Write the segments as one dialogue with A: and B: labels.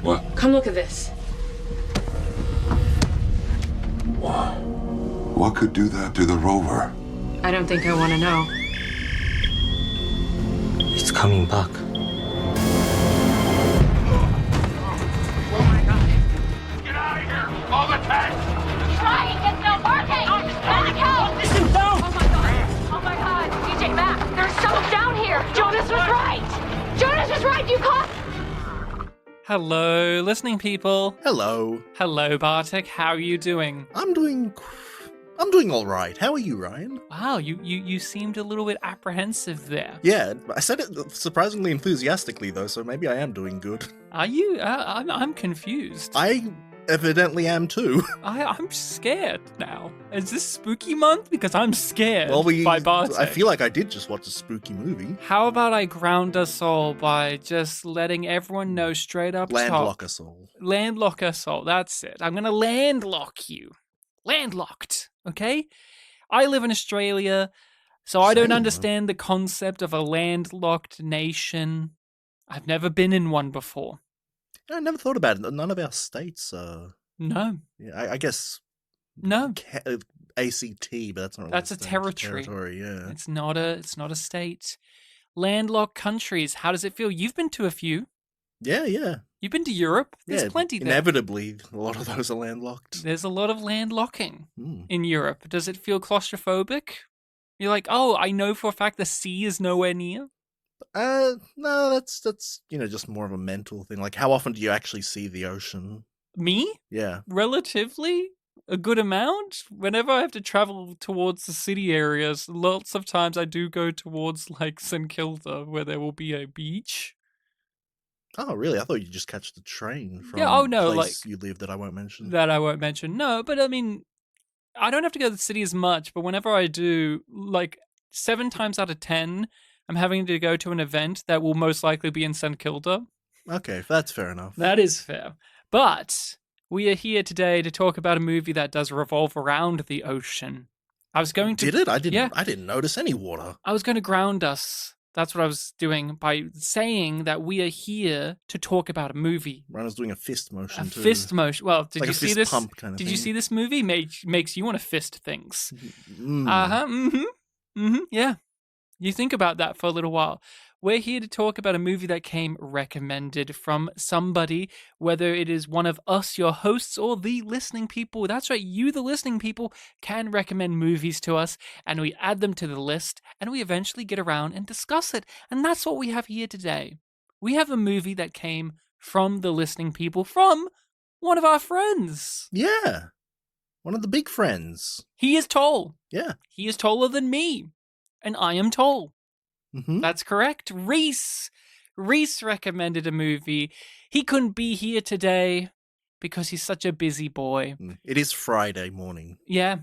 A: What?
B: Come look at this.
A: What could do that to the rover?
B: I don't think I want to know.
C: It's coming back.
D: Oh my God! Get out of here! All the tanks!
E: Try and get no Bartek! Back out!
D: This is down!
E: Oh my God! Oh my God! DJ Mac, there's someone down here! Jonas was right! Jonas was right! You caught...
F: Hello, listening people.
G: Hello.
F: Hello, Bartek. How are you doing?
G: I'm doing all right. How are you, Ryan?
F: Wow, you seemed a little bit apprehensive there.
G: Yeah, I said it surprisingly enthusiastically, though, so maybe I am doing good.
F: Are you? I'm confused.
G: I evidently am too.
F: I'm scared now. Is this spooky month? Because I'm scared by Bartek.
G: I feel like I did just watch a spooky movie.
F: How about I ground us all by just letting everyone know straight up top.
G: Landlock us all.
F: Landlock us all. That's it. I'm going to landlock you. Landlocked. Okay? I live in Australia, so I don't understand the concept of a landlocked nation. I've never been in one before.
G: I never thought about it. None of our states
F: No.
G: Yeah, I guess...
F: No.
G: ACT, but that's not really
F: That's a territory.
G: Yeah.
F: It's not a state. Landlocked countries. How does it feel? You've been to a few.
G: Yeah.
F: You've been to Europe. There's plenty there.
G: Inevitably, a lot of those are landlocked.
F: There's a lot of landlocking in Europe. Does it feel claustrophobic? You're like, oh, I know for a fact the sea is nowhere near.
G: No, that's just more of a mental thing. Like, how often do you actually see the ocean?
F: Me?
G: Yeah.
F: Relatively a good amount. Whenever I have to travel towards the city areas, lots of times I do go towards like St. Kilda, where there will be a beach.
G: Oh, really? I thought you'd just catch the train from
F: no,
G: place you live that I won't mention.
F: No, but I mean, I don't have to go to the city as much, but whenever I do, like 7 times out of 10, I'm having to go to an event that will most likely be in St. Kilda.
G: Okay, that's fair enough.
F: That is fair. But we are here today to talk about a movie that does revolve around the ocean. I was going to...
G: Did it? I didn't notice any water.
F: I was going to ground us. That's what I was doing by saying that we are here to talk about a movie.
G: Ryan was doing a fist motion too.
F: Fist motion. Well, did
G: like
F: you see this?
G: Pump kind of
F: did
G: thing.
F: you see this movie? Makes you want to fist things.
G: Mm.
F: Yeah. You think about that for a little while. We're here to talk about a movie that came recommended from somebody, whether it is one of us, your hosts, or the listening people. That's right, you, the listening people, can recommend movies to us, and we add them to the list, and we eventually get around and discuss it. And that's what we have here today. We have a movie that came from the listening people, from one of our friends.
G: Yeah. One of the big friends.
F: He is tall.
G: Yeah.
F: He is taller than me, and I am tall.
G: Mm-hmm.
F: That's correct. Reese recommended a movie. He couldn't be here today because he's such a busy boy.
G: It is Friday morning.
F: Yeah,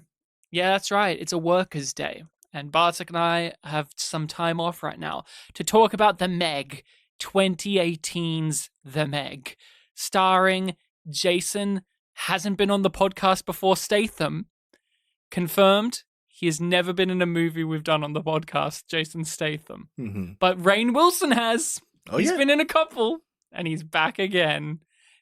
F: that's right. It's a worker's day. And Bartek and I have some time off right now to talk about The Meg, 2018's The Meg, starring Jason, hasn't been on the podcast before, Statham. Confirmed. He has never been in a movie we've done on the podcast, Jason Statham.
G: Mm-hmm.
F: But Rainn Wilson has. He's
G: yeah.
F: been in a couple, and he's back again.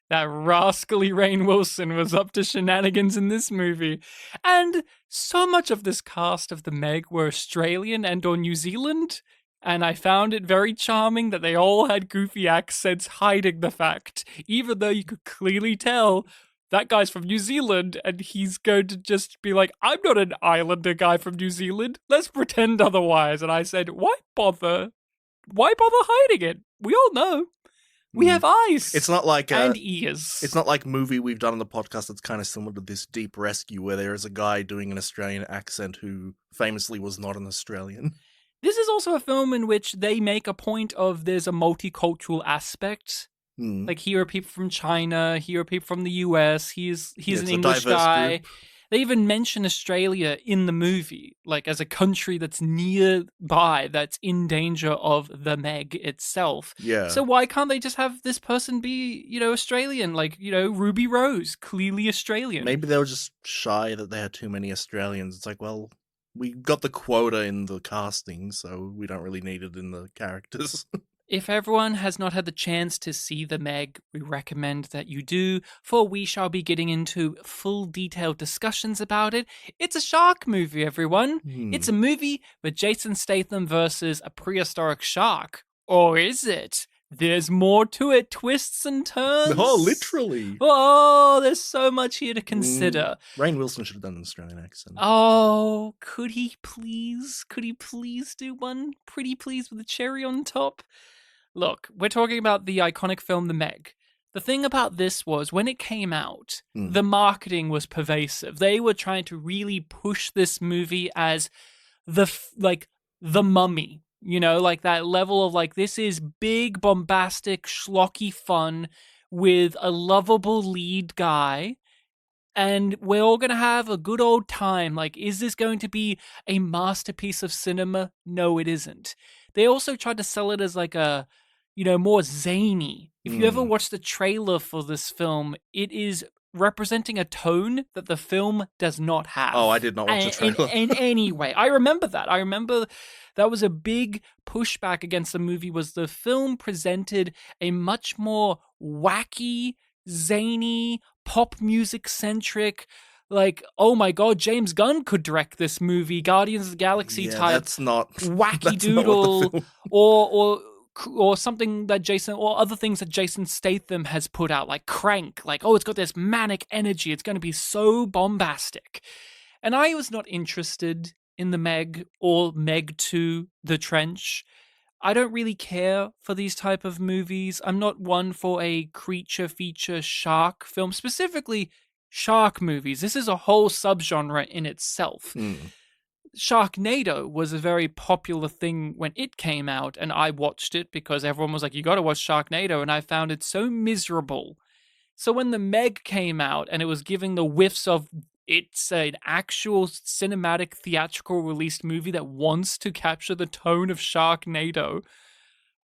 F: That rascally Rainn Wilson was up to shenanigans in this movie. And so much of this cast of The Meg were Australian and or New Zealand, and I found it very charming that they all had goofy accents hiding the fact, even though you could clearly tell that guy's from New Zealand, and he's going to just be like, I'm not an islander guy from New Zealand. Let's pretend otherwise. And I said, why bother? Why bother hiding it? We all know. We have eyes.
G: It's not like
F: and ears.
G: It's not like a movie we've done on the podcast that's kind of similar to this Deep Rescue, where there is a guy doing an Australian accent who famously was not an Australian.
F: This is also a film in which they make a point of there's a multicultural aspect. Like, here are people from China, here are people from the US, he's an English guy.
G: Group.
F: They even mention Australia in the movie, like as a country that's nearby, that's in danger of the Meg itself.
G: Yeah.
F: So why can't they just have this person be, Australian? Like, Ruby Rose, clearly Australian.
G: Maybe they were just shy that they had too many Australians. It's like, well, we got the quota in the casting, so we don't really need it in the characters.
F: If everyone has not had the chance to see The Meg, we recommend that you do, for we shall be getting into full detailed discussions about it. It's a shark movie, everyone. It's a movie with Jason Statham versus a prehistoric shark. Or is it? There's more to it, twists and turns.
G: Oh, literally.
F: Oh, there's so much here to consider.
G: Rainn Wilson should have done an Australian accent.
F: Oh, could he please? Could he please do one? Pretty please with a cherry on top? Look, we're talking about the iconic film The Meg. The thing about this was, when it came out, the marketing was pervasive. They were trying to really push this movie as the Mummy. You know, like that level of like, this is big, bombastic, schlocky fun with a lovable lead guy. And we're all going to have a good old time. Like, is this going to be a masterpiece of cinema? No, it isn't. They also tried to sell it as like a, you know, more zany. If you ever watch the trailer for this film, it is representing a tone that the film does not have.
G: Oh, I did not watch the trailer.
F: In any way. I remember that. I remember that was a big pushback against the movie, was the film presented a much more wacky, zany, pop music centric, like, oh my god, James Gunn could direct this movie, Guardians of the Galaxy type
G: that's not
F: wacky
G: that's
F: doodle,
G: not what the film...
F: or something that Jason, or other things that Jason Statham has put out, like Crank, like, oh, it's got this manic energy, it's going to be so bombastic. And I was not interested in The Meg or Meg 2, The Trench. I don't really care for these type of movies. I'm not one for a creature feature shark film, specifically shark movies. This is a whole subgenre in itself. Sharknado was a very popular thing when it came out, and I watched it because everyone was like, you got to watch Sharknado, and I found it so miserable. So when The Meg came out and it was giving the whiffs of it's an actual cinematic theatrical released movie that wants to capture the tone of Sharknado,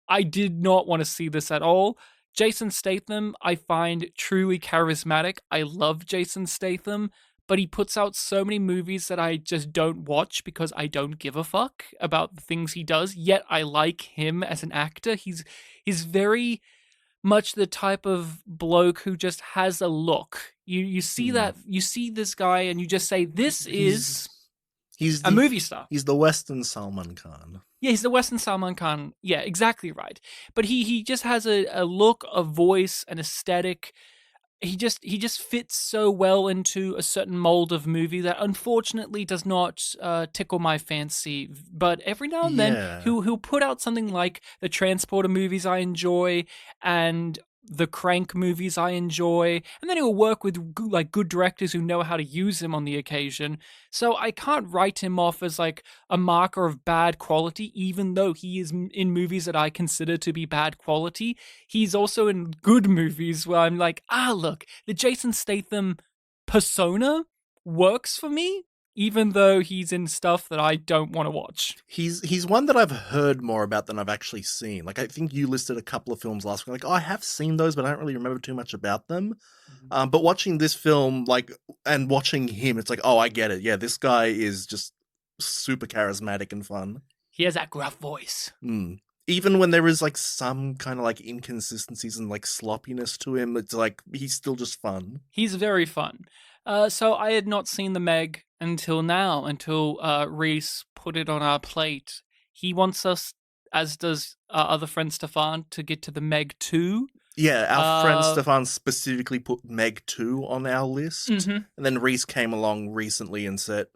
F: I did not want to see this at all. Jason Statham, I find truly charismatic. I love Jason Statham, but he puts out so many movies that I just don't watch because I don't give a fuck about the things he does, yet I like him as an actor. He's very much the type of bloke who just has a look. You see that, you see this guy and you just say, this is a movie star.
G: He's the Western Salman Khan.
F: Yeah, he's the Western Salman Khan. Yeah, exactly right. But he just has a look, a voice, an aesthetic. He just fits so well into a certain mold of movie that unfortunately does not tickle my fancy. But every now and then he'll put out something like the Transporter movies I enjoy and the Crank movies I enjoy, and then he'll work with good directors who know how to use him on the occasion. So I can't write him off as like a marker of bad quality, even though he is in movies that I consider to be bad quality. He's also in good movies where I'm like, look, the Jason Statham persona works for me, even though he's in stuff that I don't want to watch.
G: He's one that I've heard more about than I've actually seen. Like, I think you listed a couple of films last week. Like, I have seen those, but I don't really remember too much about them. But watching this film, like, and watching him, it's like, oh, I get it. Yeah, this guy is just super charismatic and fun.
F: He has that gruff voice.
G: Even when there is, like, some kind of, like, inconsistencies and, like, sloppiness to him, it's like, he's still just fun.
F: He's very fun. So I had not seen The Meg until now, until Reese put it on our plate. He wants us, as does our other friend Stefan, to get to The Meg 2.
G: Yeah, our friend Stefan specifically put Meg 2 on our list. And then Reese came along recently and said,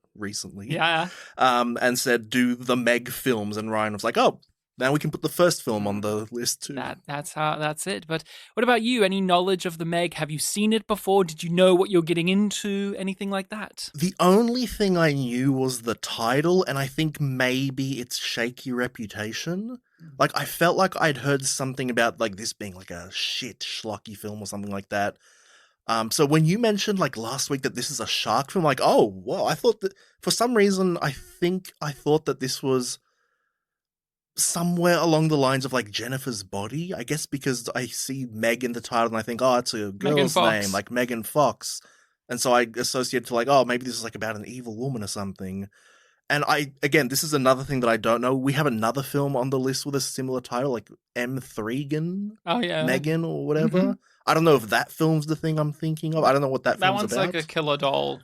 G: and said, do the Meg films. And Ryan was like, oh, now we can put the first film on the list too.
F: That's it. But what about you? Any knowledge of The Meg? Have you seen it before? Did you know what you're getting into? Anything like that?
G: The only thing I knew was the title, and I think maybe its shaky reputation. Like, I felt like I'd heard something about, like, this being, like, a shit schlocky film or something like that. So when you mentioned, like, last week that this is a shark film, like, oh, well, I thought that, for some reason, I thought that this was somewhere along the lines of, like, Jennifer's Body, I guess, because I see Meg in the title and I think, oh, it's a girl's name, like Megan Fox. And so I associate to, like, oh, maybe this is, like, about an evil woman or something. And this is another thing that I don't know. We have another film on the list with a similar title, like M3gan,
F: Oh yeah,
G: Megan or whatever.
F: Mhm.
G: I don't know if that film's the thing I'm thinking of. I don't know what that
F: that
G: film's
F: one's
G: about.
F: like a killer doll.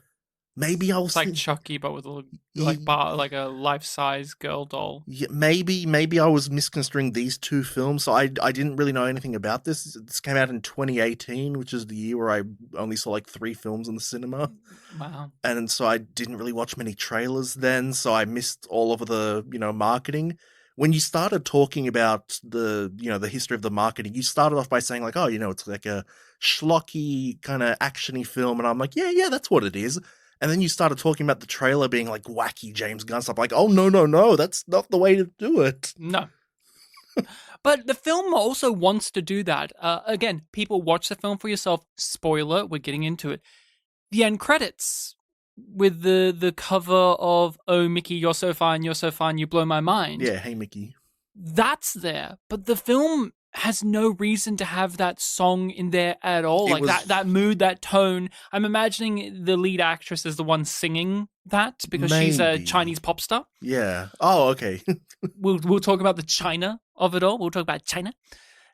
G: Maybe I was
F: It's like
G: think-
F: Chucky, but with a
G: Ye-
F: like a life-size girl doll.
G: Yeah, maybe I was misconstruing these two films, so I didn't really know anything about this. This came out in 2018, which is the year where I only saw like 3 films in the cinema,
F: Wow.
G: and so I didn't really watch many trailers then, so I missed all of the marketing. When you started talking about the the history of the marketing, you started off by saying like, oh, it's like a schlocky kind of actiony film, and I'm like, yeah, that's what it is. And then you started talking about the trailer being like wacky James Gunn stuff. Like, oh, no, that's not the way to do it.
F: No. But the film also wants to do that. Again, people watch the film for yourself. Spoiler, we're getting into it. The end credits with the cover of "Oh Mickey, you're so fine, you blow my mind."
G: Yeah, hey, Mickey.
F: That's there, but the film has no reason to have that song in there at all.
G: It was-
F: that mood, that tone. I'm imagining the lead actress is the one singing that because she's a
G: Maybe.
F: Chinese pop star.
G: Yeah. Oh, okay.
F: We'll talk about the China of it all. We'll talk about China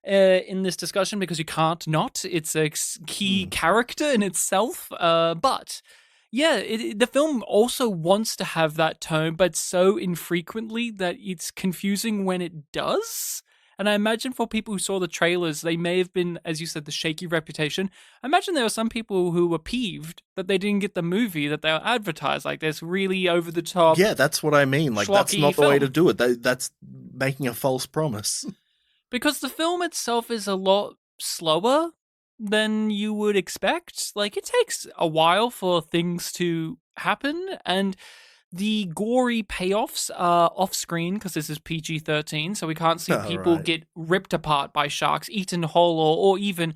F: in this discussion because you can't not. It's a key character in itself. But yeah, the film also wants to have that tone, but so infrequently that it's confusing when it does. And I imagine for people who saw the trailers, they may have been, as you said, the shaky reputation. I imagine there were some people who were peeved that they didn't get the movie that they were advertised. Like, this really over-the-top...
G: Yeah, that's what I mean. Like, that's
F: schlocky
G: not the way to
F: film.
G: do it. That's making a false promise.
F: Because the film itself is a lot slower than you would expect. Like, it takes a while for things to happen, and the gory payoffs are off-screen because this is PG-13, so we can't see people
G: Right.
F: get ripped apart by sharks, eaten whole, or even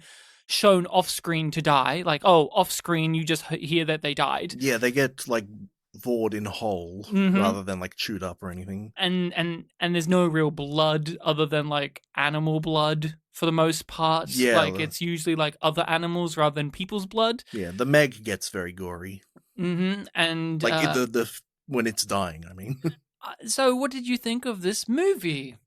F: shown off-screen to die. Like, oh, off-screen, you just hear that they died.
G: Yeah, they get, like, vored in whole
F: Mhm.
G: rather than, like, chewed up or anything.
F: And there's no real blood other than, like, animal blood for the most part.
G: Yeah,
F: Like, it's usually, like, other animals rather than people's blood.
G: Yeah, the Meg gets very gory.
F: Mm-hmm. And
G: Like, the when it's dying, I mean.
F: so what did you think of this movie?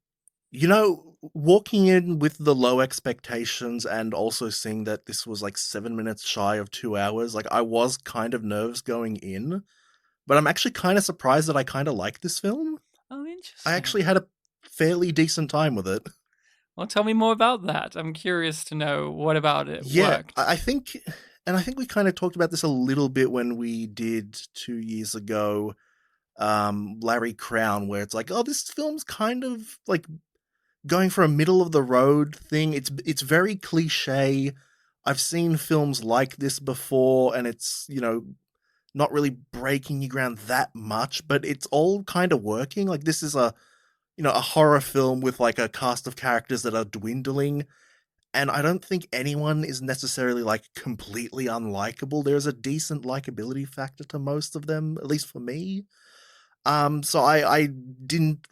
G: Walking in with the low expectations and also seeing that this was like 7 minutes shy of 2 hours, like I was kind of nervous going in, but I'm actually kind of surprised that I kind of like this film.
F: Oh, interesting.
G: I actually had a fairly decent time with it.
F: Well, tell me more about that. I'm curious to know what about it
G: Yeah,
F: worked.
G: I think we kind of talked about this a little bit when we did 2 years ago, Larry Crown, where it's like, oh, this film's kind of like going for a middle of the road thing. It's very cliche. I've seen films like this before, and it's not really breaking your ground that much, but it's all kind of working. Like, this is a horror film with like a cast of characters that are dwindling, and I don't think anyone is necessarily like completely unlikable. There's a decent likability factor to most of them, at least for me. So I didn't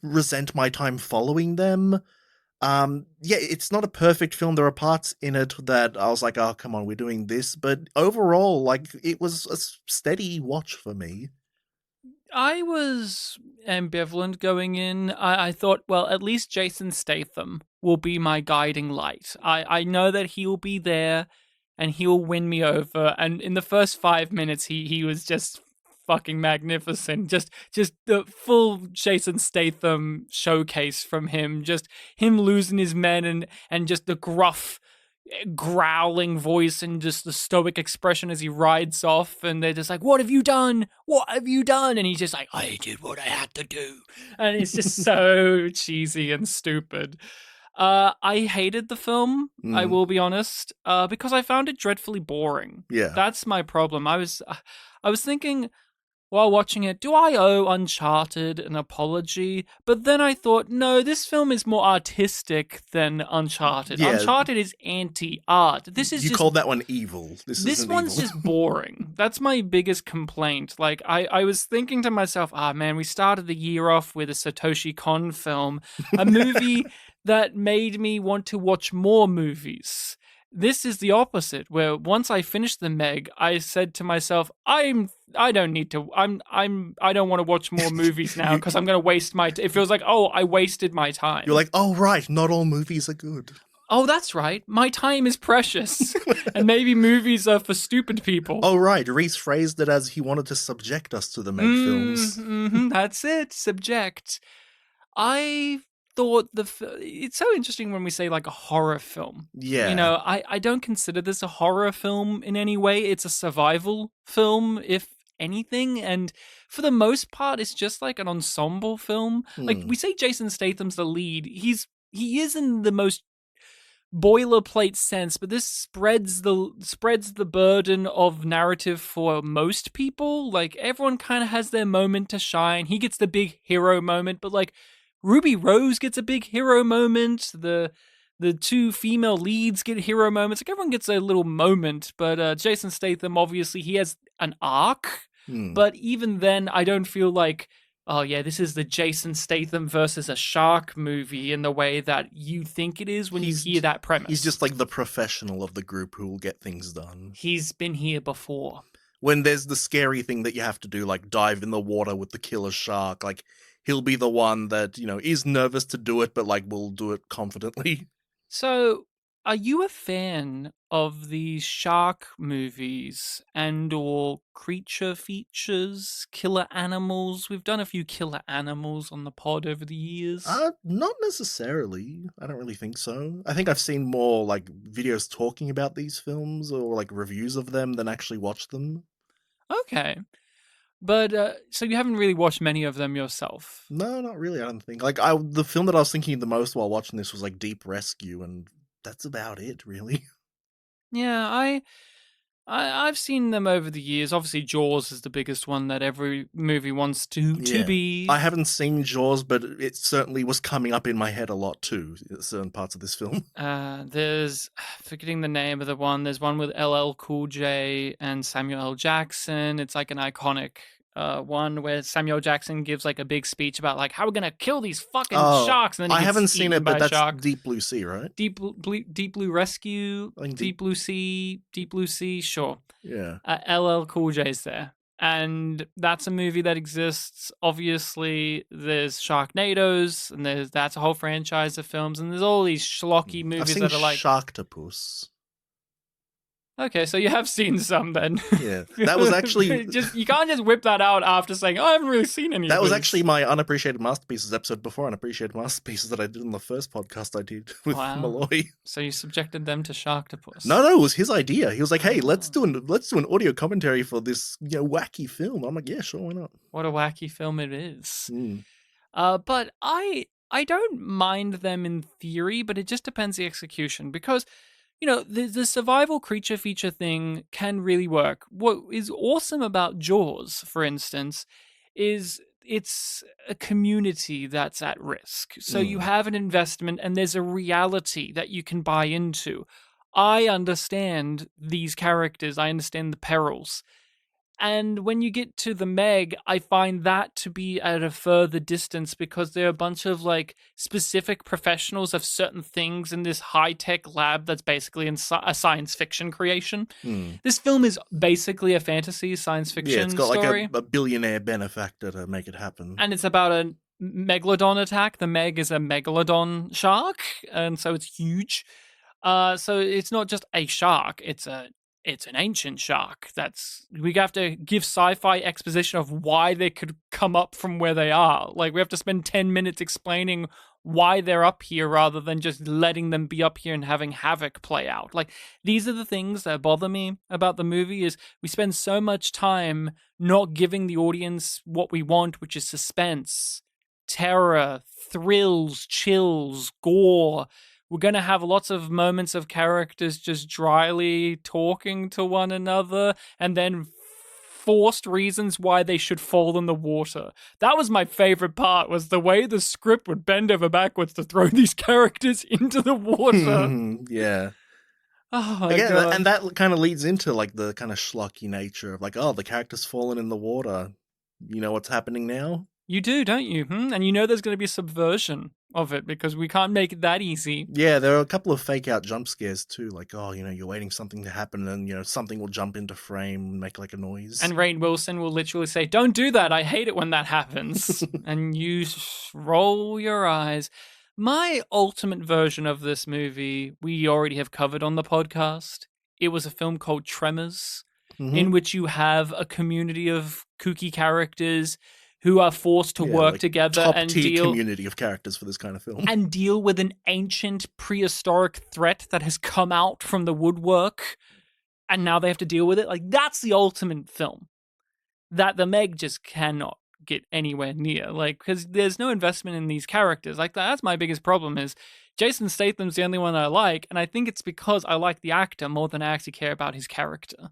G: resent my time following them. Yeah, it's not a perfect film. There are parts in it that I was like, oh, come on, we're doing this. But overall, like, it was a steady watch for me.
F: I was ambivalent going in. I thought, well, at least Jason Statham will be my guiding light. I know that he'll be there and he'll win me over. And in the first 5 minutes, he was just fucking magnificent. Just the full Jason Statham showcase from him. Just him losing his men and just the gruff, growling voice and just the stoic expression as he rides off, and they're just like, what have you done, and he's just like, I did what I had to do, and it's just so cheesy and stupid. I hated the film, I will be honest, because I found it dreadfully boring.
G: Yeah.
F: That's my problem. I was thinking while watching it, do I owe Uncharted an apology? But then I thought, no, this film is more artistic than Uncharted.
G: Yeah.
F: Uncharted is anti-art. This is
G: You
F: just...
G: called that one evil. This isn't
F: one's
G: evil.
F: just boring. That's my biggest complaint. Like, I was thinking to myself, man, we started the year off with a Satoshi Kon film, a movie that made me want to watch more movies. This is the opposite, where once I finished the Meg, I said to myself, I don't want to watch more movies now because I'm going to waste my it feels like, oh, I wasted my time.
G: You're like, oh, right, not all movies are good.
F: Oh, that's right. My time is precious. And maybe movies are for stupid people.
G: Oh, right. Reese phrased it as he wanted to subject us to the Meg films.
F: That's it. Subject. I thought it's so interesting when we say like a horror film.
G: Yeah.
F: You know, I don't consider this a horror film in any way. It's a survival film, if anything. And for the most part, it's just like an ensemble film. Like we say Jason Statham's the lead. He is in the most boilerplate sense, but this spreads the burden of narrative for most people. Like everyone kind of has their moment to shine. He gets the big hero moment, but like Ruby Rose gets a big hero moment. The two female leads get hero moments. Like everyone gets a little moment, but Jason Statham, obviously he has an arc. But even then, I don't feel like, oh yeah, this is the Jason Statham versus a shark movie in the way that you think it is when you hear that premise.
G: He's just like the professional of the group who will get things done.
F: He's been here before.
G: When there's the scary thing that you have to do, like dive in the water with the killer shark, like he'll be the one that, you know, is nervous to do it, but like will do it confidently.
F: So, are you a fan of the shark movies and or creature features, killer animals? We've done a few killer animals on the pod over the years.
G: Not necessarily. I don't really think so. I think I've seen more like videos talking about these films or like reviews of them than actually watched them.
F: Okay. But, so you haven't really watched many of them yourself?
G: No, not really, I don't think. Like, the film that I was thinking the most while watching this was like Deep Rescue, and that's about it, really.
F: Yeah, I've seen them over the years. Obviously, Jaws is the biggest one that every movie wants to be.
G: I haven't seen Jaws, but it certainly was coming up in my head a lot too, certain parts of this film.
F: There's, forgetting the name of the one, there's one with LL Cool J and Samuel L. Jackson. It's like an iconic one where Samuel Jackson gives like a big speech about like how we're gonna kill these fucking sharks, and then he
G: I
F: gets
G: haven't seen it, but that's
F: shark.
G: Deep Blue Sea, right?
F: Deep Blue Rescue, Deep Blue Sea, sure.
G: Yeah.
F: LL Cool J's there, and that's a movie that exists. Obviously, there's Sharknadoes, and that's a whole franchise of films, and there's all these schlocky movies that are like
G: Sharktopus.
F: Okay, so you have seen some then.
G: Yeah, that was actually
F: you can't just whip that out after saying, "Oh, I haven't really seen any."
G: That was actually my unappreciated masterpieces episode before unappreciated masterpieces that I did in the first podcast I did with Malloy.
F: So you subjected them to Sharktopus?
G: No, it was his idea. He was like, "Hey, let's do an audio commentary for this wacky film." I'm like, "Yeah, sure, why not?"
F: What a wacky film it is. But I don't mind them in theory, but it just depends the execution because. You know, the survival creature feature thing can really work. What is awesome about Jaws, for instance, is it's a community that's at risk. So you have an investment and there's a reality that you can buy into. I understand these characters. I understand the perils. And when you get to the Meg, I find that to be at a further distance because there are a bunch of like specific professionals of certain things in this high-tech lab that's basically a science fiction creation. This film is basically a fantasy science fiction story.
G: Yeah, it's got like a billionaire benefactor to make it happen.
F: And it's about a megalodon attack. The Meg is a megalodon shark, and so it's huge. So it's not just a shark, it's an ancient shark. We have to give sci-fi exposition of why they could come up from where they are. Like, we have to spend 10 minutes explaining why they're up here rather than just letting them be up here and having havoc play out. Like, these are the things that bother me about the movie is we spend so much time not giving the audience what we want, which is suspense, terror, thrills, chills, gore. We're going to have lots of moments of characters just dryly talking to one another and then forced reasons why they should fall in the water. That was my favorite part, was the way the script would bend over backwards to throw these characters into the water.
G: Yeah.
F: Oh my God.
G: And that kind of leads into like the kind of schlocky nature of like, oh, the character's fallen in the water. You know what's happening now?
F: You do, don't you? And you know there's going to be a subversion of it because we can't make it that easy.
G: Yeah, there are a couple of fake out jump scares too. Like, oh, you're waiting something to happen and, something will jump into frame and make like a noise.
F: And Rainn Wilson will literally say, don't do that. I hate it when that happens. And you roll your eyes. My ultimate version of this movie, we already have covered on the podcast. It was a film called Tremors, in which you have a community of kooky characters who are forced to work together and deal
G: community of characters for this kind of film.
F: And deal with an ancient prehistoric threat that has come out from the woodwork, and now they have to deal with it. Like, that's the ultimate film that the Meg just cannot get anywhere near. Like, because there's no investment in these characters. Like, that's my biggest problem is Jason Statham's the only one I like, and I think it's because I like the actor more than I actually care about his character.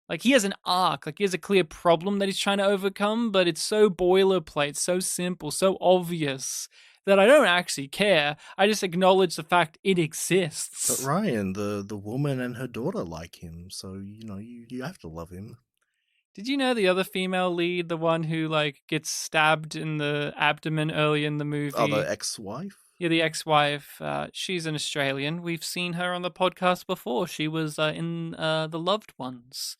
F: Like, he has an arc. Like, he has a clear problem that he's trying to overcome, but it's so boilerplate, so simple, so obvious that I don't actually care. I just acknowledge the fact it exists.
G: But Ryan, the woman and her daughter like him, so, you have to love him.
F: Did you know the other female lead, the one who, like, gets stabbed in the abdomen early in the movie?
G: Oh, the ex-wife?
F: Yeah, the ex-wife. She's an Australian. We've seen her on the podcast before. She was in The Loved Ones.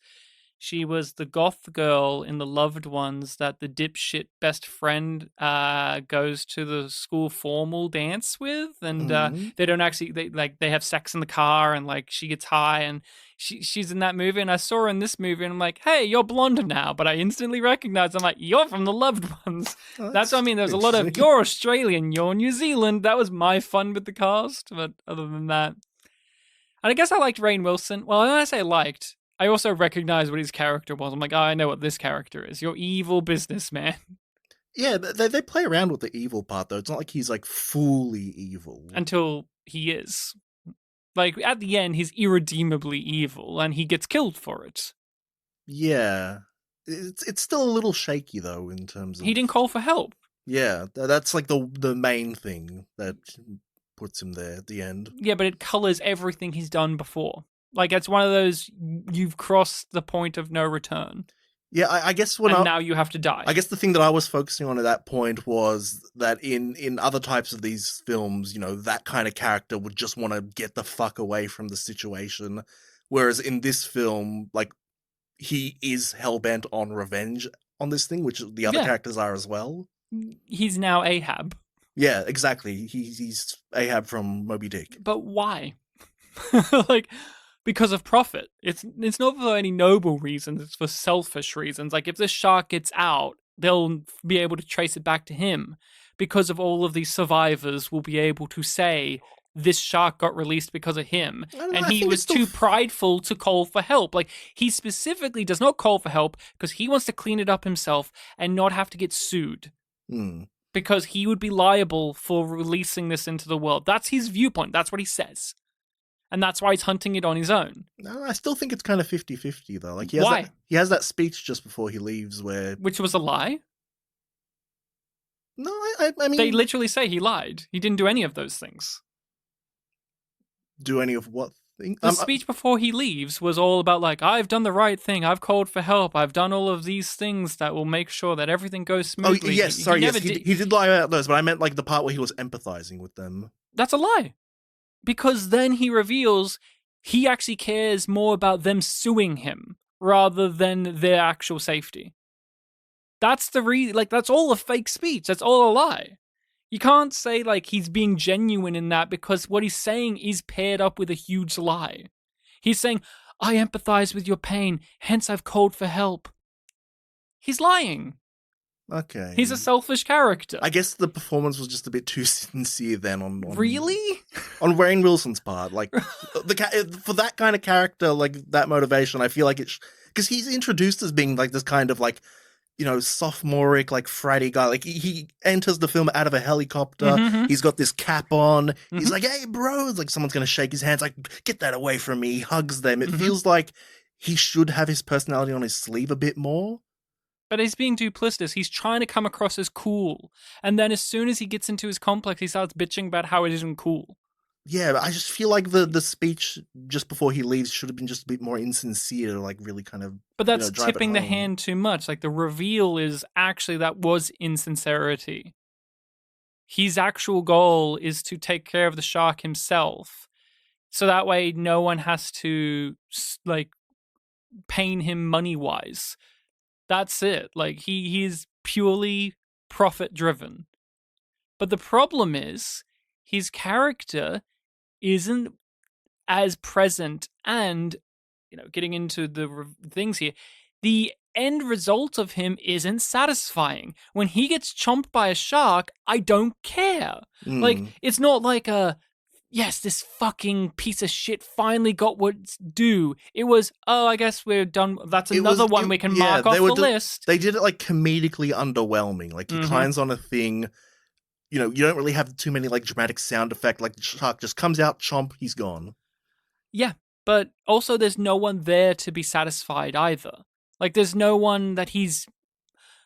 F: She was the goth girl in The Loved Ones that the dipshit best friend goes to the school formal dance with, and they don't actually they have sex in the car, and like she gets high, and she's in that movie, and I saw her in this movie, and I'm like, hey, you're blonde now, but I instantly recognized, I'm like, you're from The Loved Ones. That's what I mean. There's a lot of you're Australian, you're New Zealand. That was my fun with the cast, but other than that, and I guess I liked Rainn Wilson. Well, when I say liked, I also recognize what his character was. I'm like, oh, I know what this character is. You're evil businessman.
G: Yeah, they play around with the evil part, though. It's not like he's, like, fully evil.
F: Until he is. Like, at the end, he's irredeemably evil, and he gets killed for it.
G: Yeah. It's still a little shaky, though, in terms of...
F: He didn't call for help.
G: Yeah, that's, like, the main thing that puts him there at the end.
F: Yeah, but it colors everything he's done before. Like, it's one of those, you've crossed the point of no return.
G: Yeah, I guess
F: now you have to die.
G: I guess the thing that I was focusing on at that point was that in other types of these films, that kind of character would just want to get the fuck away from the situation. Whereas in this film, like, he is hellbent on revenge on this thing, which the other characters are as well.
F: He's now Ahab.
G: Yeah, exactly. He's Ahab from Moby Dick.
F: But why? Like... Because of profit. It's not for any noble reasons, it's for selfish reasons. Like, if this shark gets out, they'll be able to trace it back to him. Because of all of these survivors will be able to say, this shark got released because of him. And he was too prideful to call for help. Like, he specifically does not call for help because he wants to clean it up himself and not have to get sued. Because he would be liable for releasing this into the world. That's his viewpoint. That's what he says. And that's why he's hunting it on his own.
G: No, I still think it's kind of 50-50, though. Like,
F: why?
G: He has that speech just before he leaves where...
F: Which was a lie?
G: No, I mean...
F: They literally say he lied. He didn't do any of those things.
G: Do any of what things?
F: The speech before he leaves was all about, like, I've done the right thing. I've called for help. I've done all of these things that will make sure that everything goes smoothly.
G: Oh, yes, he did lie about those, but I meant, like, the part where he was empathizing with them.
F: That's a lie. Because then he reveals he actually cares more about them suing him rather than their actual safety. That's the that's all a fake speech. That's all a lie. You can't say, like, he's being genuine in that because what he's saying is paired up with a huge lie. He's saying, I empathize with your pain, hence I've called for help. He's lying.
G: Okay.
F: He's a selfish character.
G: I guess the performance was just a bit too sincere then on
F: Really?
G: On Rainn Wilson's part. Like, for that kind of character, like, that motivation, I feel like it's... Because he's introduced as being, like, this kind of, like, sophomoric, like, fratty guy. Like, he enters the film out of a helicopter. He's got this cap on. He's like, hey, bro. It's like, someone's going to shake his hands. Like, get that away from me. He hugs them. It feels like he should have his personality on his sleeve a bit more.
F: But he's being duplicitous. He's trying to come across as cool. And then as soon as he gets into his complex, he starts bitching about how it isn't cool.
G: Yeah, I just feel like the speech just before he leaves should have been just a bit more insincere, like really kind of.
F: But that's
G: drive it
F: tipping the
G: home.
F: hand too much. Like the reveal is actually that was insincerity. His actual goal is to take care of the shark himself. So that way no one has to like pain him money-wise. That's it. Like he's purely profit driven. But the problem is his character isn't as present, and getting into the things here, the end result of him isn't satisfying. When he gets chomped by a shark, I don't care. Like, it's not like yes, this fucking piece of shit finally got what's due. It was, I guess we're done. That's another one we can mark off the list.
G: They did it like comedically underwhelming. Like he climbs on a thing. You don't really have too many like dramatic sound effect. Like the shark just comes out, chomp, he's gone.
F: Yeah, but also there's no one there to be satisfied either. Like there's no one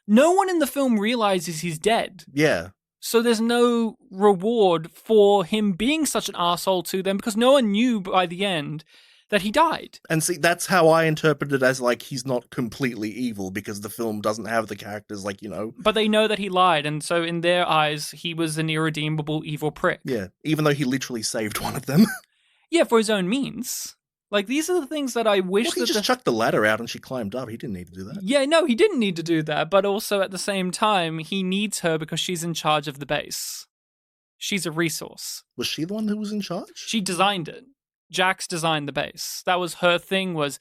F: no one in the film realizes he's dead.
G: Yeah.
F: So there's no reward for him being such an arsehole to them because no one knew by the end that he died.
G: And see, that's how I interpret it, as like he's not completely evil because the film doesn't have the characters like,
F: But they know that he lied, and so in their eyes, he was an irredeemable evil prick.
G: Yeah, even though he literally saved one of them.
F: Yeah, for his own means. Like, these are the things that I wish
G: he just chucked the ladder out and she climbed up. He didn't need to do that.
F: Yeah, no, he didn't need to do that, but also at the same time, he needs her because she's in charge of the base. She's a resource.
G: Was she the one who was in charge?
F: She designed it. Jax designed the base. That was her thing, was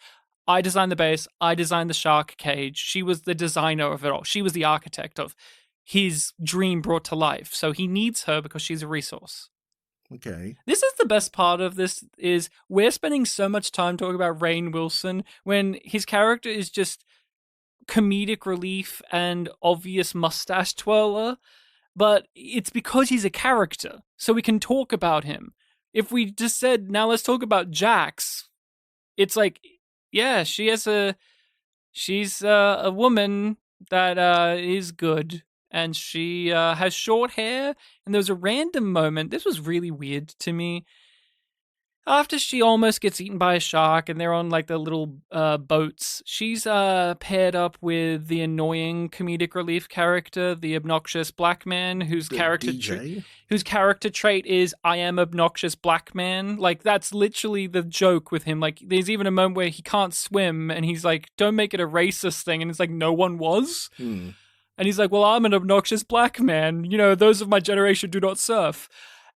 F: I designed the base, I designed the shark cage. She was the designer of it all. She was the architect of his dream brought to life. So he needs her because she's a resource.
G: Okay.
F: This is the best part of this, is we're spending so much time talking about Rainn Wilson when his character is just comedic relief and obvious mustache twirler, but it's because he's a character, so we can talk about him. If we just said, now let's talk about Jax, it's like, yeah, she's a woman that is good, and she has short hair, and there was a random moment, this was really weird to me, after she almost gets eaten by a shark and they're on like the little boats, she's paired up with the annoying comedic relief character, the obnoxious black man, whose character trait is I am obnoxious black man. Like, that's literally the joke with him. Like, there's even a moment where he can't swim and he's like, don't make it a racist thing, and it's like, no one was. And he's like, well, I'm an obnoxious black man, those of my generation do not surf.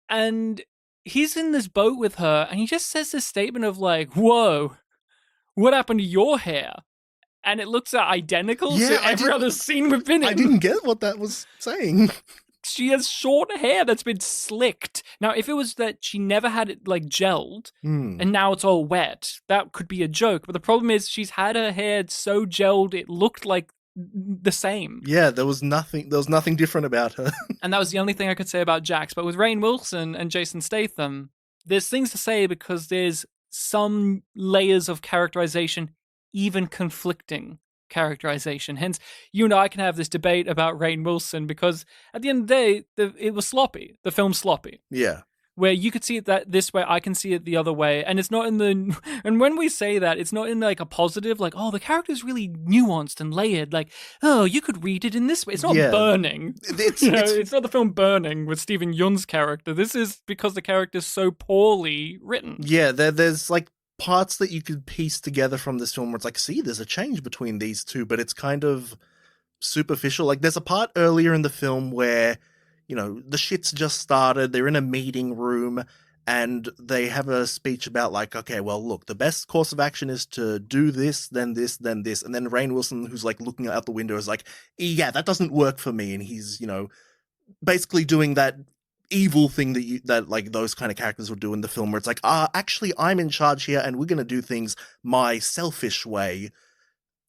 F: And he's in this boat with her, and he just says this statement of like, whoa, what happened to your hair? And it looks identical to every other scene we've been in.
G: I didn't get what that was saying.
F: She has short hair that's been slicked. Now, if it was that she never had it like gelled, and now it's all wet, that could be a joke. But the problem is she's had her hair so gelled it looked like the same.
G: Yeah, there was nothing different about her.
F: And that was the only thing I could say about Jax. But with Rainn Wilson and Jason Statham, there's things to say because there's some layers of characterization, even conflicting characterization. Hence, you and I can have this debate about Rainn Wilson because at the end of the day, it was sloppy. The film's sloppy.
G: Yeah.
F: Where you could see it that this way, I can see it the other way. And it's not and when we say that, it's not in like a positive, like, oh, the character's really nuanced and layered. Like, oh, you could read it in this way. It's not Burning. It's not the film Burning with Steven Yeun's character. This is because the character's so poorly written.
G: Yeah, there's like parts that you could piece together from this film where it's like, see, there's a change between these two, but it's kind of superficial. Like, there's a part earlier in the film where the shit's just started, they're in a meeting room, and they have a speech about like, okay, well, look, the best course of action is to do this, then this, then this. And then Rainn Wilson, who's like looking out the window, is like, yeah, that doesn't work for me. And he's, basically doing that evil thing that like those kind of characters would do in the film, where it's like, actually, I'm in charge here, and we're going to do things my selfish way.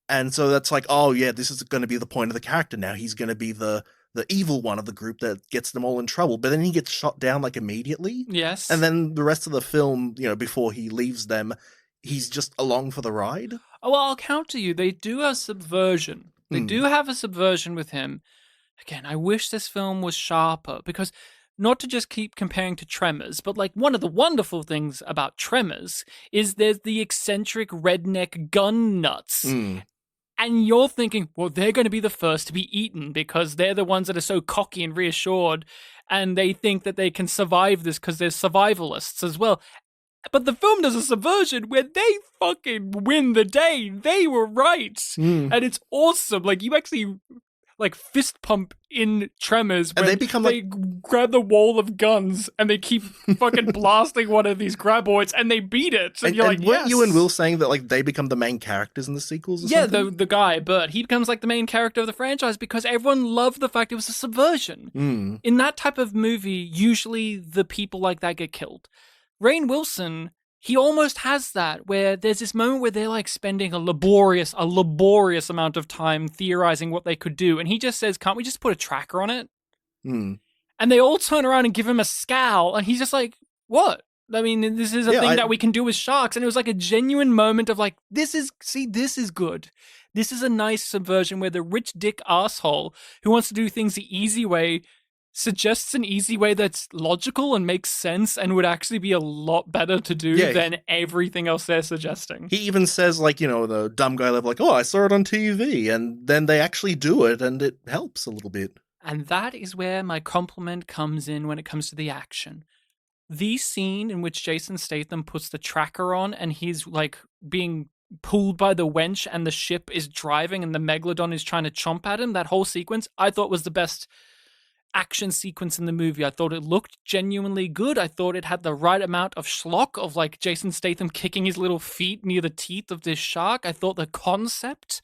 G: And so that's like, oh yeah, this is going to be the point of the character now. He's going to be the evil one of the group that gets them all in trouble, but then he gets shot down like immediately.
F: Yes.
G: And then the rest of the film, before he leaves them, he's just along for the ride.
F: Oh, well, I'll counter you. They do a subversion. They do have a subversion with him. Again, I wish this film was sharper because not to just keep comparing to Tremors, but like one of the wonderful things about Tremors is there's the eccentric redneck gun nuts. And you're thinking, well, they're going to be the first to be eaten because they're the ones that are so cocky and reassured, and they think that they can survive this because they're survivalists as well. But the film does a subversion where they fucking win the day. They were right. And it's awesome. Like, you actually like fist pump in Tremors when
G: And they become
F: grab the wall of guns and they keep fucking blasting one of these graboids and they beat it. And you're like,
G: weren't
F: yes.
G: you and Will saying that like they become the main characters in the sequels or
F: Yeah,
G: something?
F: the guy, Bert, he becomes like the main character of the franchise because everyone loved the fact it was a subversion. In that type of movie, usually the people like that get killed. Rainn Wilson, he almost has that where there's this moment where they're like spending a laborious amount of time theorizing what they could do. And he just says, can't we just put a tracker on it? And they all turn around and give him a scowl. And he's just like, what? I mean, this is a thing that we can do with sharks. And it was like a genuine moment of like, this is good. This is a nice subversion where the rich dick asshole who wants to do things the easy way suggests an easy way that's logical and makes sense and would actually be a lot better to do than everything else they're suggesting.
G: He even says, like, you know, the dumb guy level, like, oh, I saw it on TV, and then they actually do it, and it helps a little bit.
F: And that is where my compliment comes in when it comes to the action. The scene in which Jason Statham puts the tracker on and he's, like, being pulled by the wench and the ship is driving and the Megalodon is trying to chomp at him, that whole sequence, I thought was the best action sequence in the movie. I thought it looked genuinely good. I thought it had the right amount of schlock of like Jason Statham kicking his little feet near the teeth of this shark. I thought the concept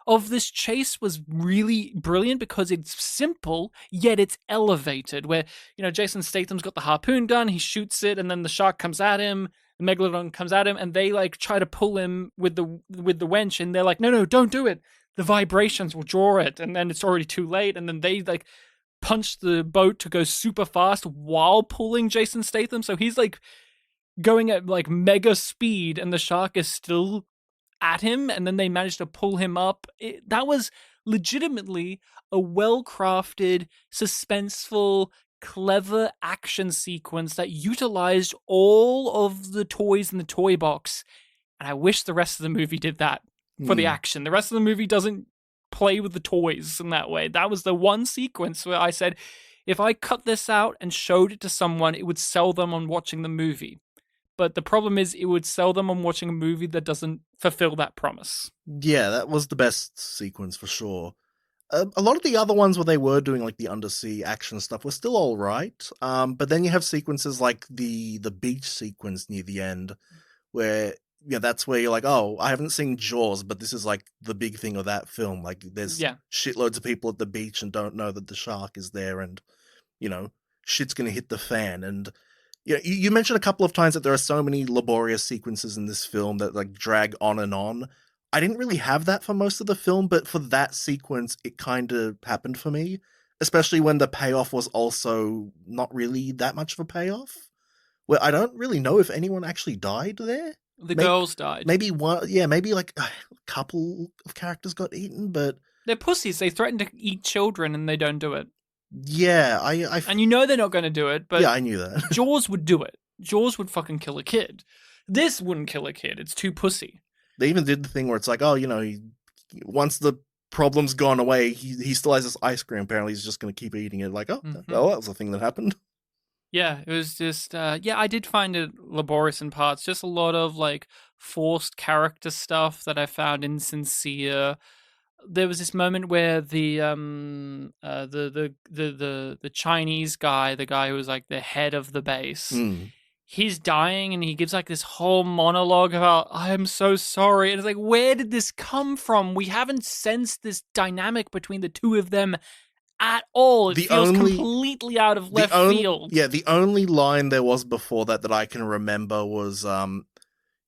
F: of this chase was really brilliant because it's simple, yet it's elevated. Where, you know, Jason Statham's got the harpoon gun, he shoots it, and then the shark comes at him, the Megalodon comes at him, and they like try to pull him with the wench, and they're like, no, don't do it. The vibrations will draw it, and then it's already too late, and then they like punch the boat to go super fast while pulling Jason Statham. So he's like going at like mega speed and the shark is still at him. And then they managed to pull him up. That was legitimately a well-crafted, suspenseful, clever action sequence that utilized all of the toys in the toy box. And I wish the rest of the movie did that for the action. The rest of the movie doesn't play with the toys in that way. That was the one sequence where I said, if I cut this out and showed it to someone, it would sell them on watching the movie. But the problem is it would sell them on watching a movie that doesn't fulfill that promise.
G: Yeah, that was the best sequence for sure. A lot of the other ones where they were doing like the undersea action stuff were still all right. But then you have sequences like the beach sequence near the end where, yeah, that's where you're like, oh, I haven't seen Jaws, but this is like the big thing of that film. Like there's shitloads of people at the beach and don't know that the shark is there and, you know, shit's going to hit the fan. And you know, you mentioned a couple of times that there are so many laborious sequences in this film that like drag on and on. I didn't really have that for most of the film, but for that sequence, it kind of happened for me, especially when the payoff was also not really that much of a payoff. Where I don't really know if anyone actually died there.
F: The girls died.
G: Maybe one, maybe like a couple of characters got eaten, but
F: they're pussies. They threaten to eat children and they don't do it.
G: Yeah,
F: and you know they're not going to do it, but
G: yeah, I knew that.
F: Jaws would do it. Jaws would fucking kill a kid. This wouldn't kill a kid. It's too pussy.
G: They even did the thing where it's like, oh, you know, once the problem's gone away, he still has this ice cream. Apparently, he's just going to keep eating it. Like, oh, well, that was a thing that happened.
F: Yeah, it was just, I did find it laborious in parts. Just a lot of, like, forced character stuff that I found insincere. There was this moment where the Chinese guy, the guy who was, like, the head of the base, he's dying and he gives, like, this whole monologue about, I am so sorry. And it's like, where did this come from? We haven't sensed this dynamic between the two of them at all. It feels completely out of left field.
G: Yeah, the only line there was before that I can remember was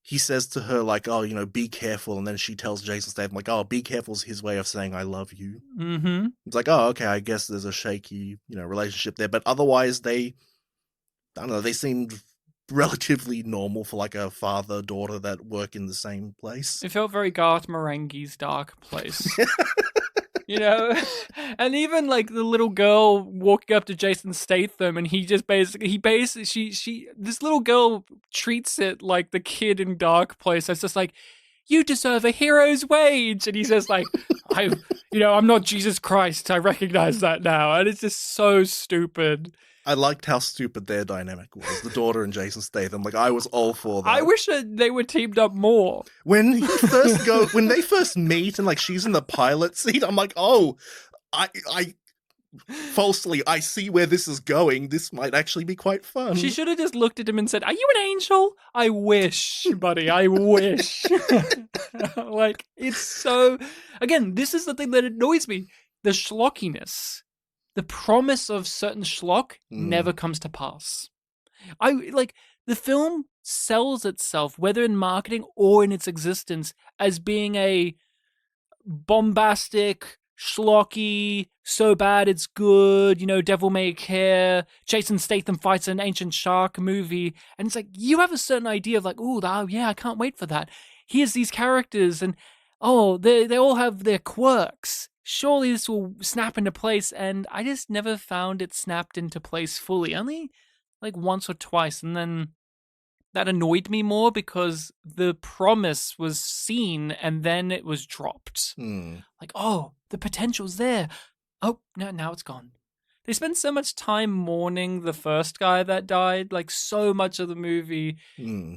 G: he says to her, like, oh, you know, be careful. And then she tells Jason Statham, like, oh, be careful's his way of saying I love you.
F: Mm-hmm.
G: It's like, oh, okay, I guess there's a shaky, you know, relationship there. But otherwise, they seemed relatively normal for like a father-daughter that work in the same place.
F: It felt very Garth Marenghi's Dark Place. You know, and even like the little girl walking up to Jason Statham, and he just she this little girl treats it like the kid in Dark Place. It's just like, you deserve a hero's wage, and he says like, I'm not Jesus Christ. I recognize that now, and it's just so stupid.
G: I liked how stupid their dynamic was. The daughter and Jason Statham. Like, I was all for that.
F: I wish that they were teamed up more.
G: When they first meet and like she's in the pilot seat, I'm like, oh, I see where this is going. This might actually be quite fun.
F: She should have just looked at him and said, "Are you an angel?" I wish, buddy. I wish. Like, it's so. Again, this is the thing that annoys me: the schlockiness. The promise of certain schlock never comes to pass. The film sells itself, whether in marketing or in its existence, as being a bombastic, schlocky, so bad it's good, devil may care, Jason Statham fights an ancient shark movie. And it's like, you have a certain idea of like, oh yeah, I can't wait for that. Here's these characters and, they all have their quirks. Surely this will snap into place, and I just never found it snapped into place fully. Only like once or twice, and then that annoyed me more because the promise was seen and then it was dropped. Like, the potential's there. Oh, no, now it's gone. They spend so much time mourning the first guy that died. Like, so much of the movie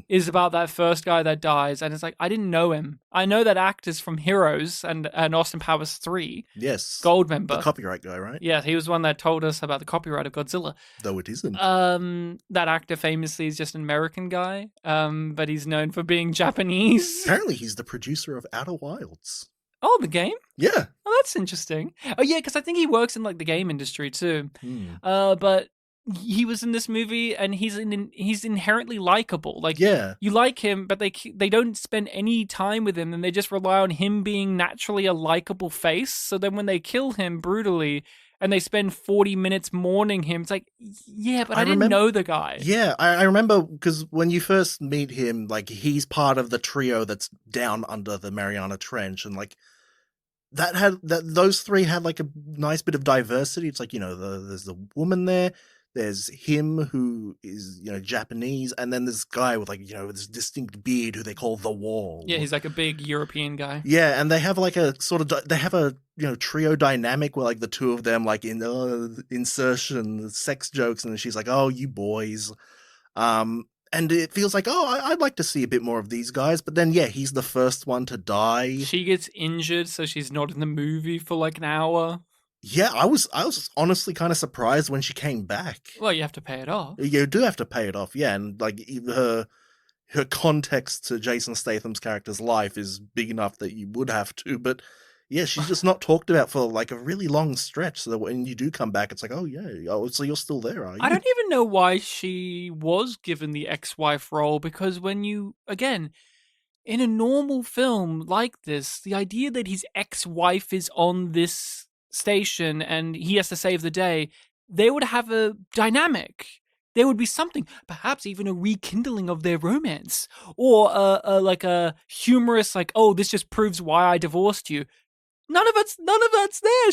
F: is about that first guy that dies. And it's like, I didn't know him. I know that actor's from Heroes and Austin Powers 3.
G: Yes.
F: Goldmember.
G: The copyright guy, right?
F: Yeah, he was one that told us about the copyright of Godzilla.
G: Though it isn't.
F: That actor famously is just an American guy, but he's known for being Japanese.
G: Apparently he's the producer of Outer Wilds.
F: Oh, the game?
G: Yeah.
F: Oh, that's interesting. Oh, yeah, because I think he works in like the game industry too. But he was in this movie, and he's inherently likable. Like,
G: yeah,
F: you like him, but they don't spend any time with him, and they just rely on him being naturally a likable face. So then when they kill him brutally, and they spend 40 minutes mourning him, it's like, yeah, but I didn't know the guy.
G: Yeah, I remember because when you first meet him, like, he's part of the trio that's down under the Mariana Trench, and like. Those three had like a nice bit of diversity. It's like, there's the woman there, there's him who is, Japanese, and then this guy with like, this distinct beard who they call the Wall.
F: Yeah, he's like a big European guy.
G: Yeah, and they have like a sort of, they have a, trio dynamic where like the two of them like in insertion, sex jokes, and she's like, oh, you boys. And it feels like, I'd like to see a bit more of these guys. But then, yeah, he's the first one to die.
F: She gets injured, so she's not in the movie for like an hour.
G: Yeah, I was honestly kind of surprised when she came back.
F: Well, you have to pay it off.
G: You do have to pay it off, yeah. And like her context to Jason Statham's character's life is big enough that you would have to. But yeah, she's just not talked about for like a really long stretch. So that when you do come back, it's like, oh yeah, so you're still there, are you?
F: I don't even know why she was given the ex-wife role, because when you, again, in a normal film like this, the idea that his ex-wife is on this station and he has to save the day, they would have a dynamic. There would be something, perhaps even a rekindling of their romance, or like a humorous, like, oh, this just proves why I divorced you. None of that's there.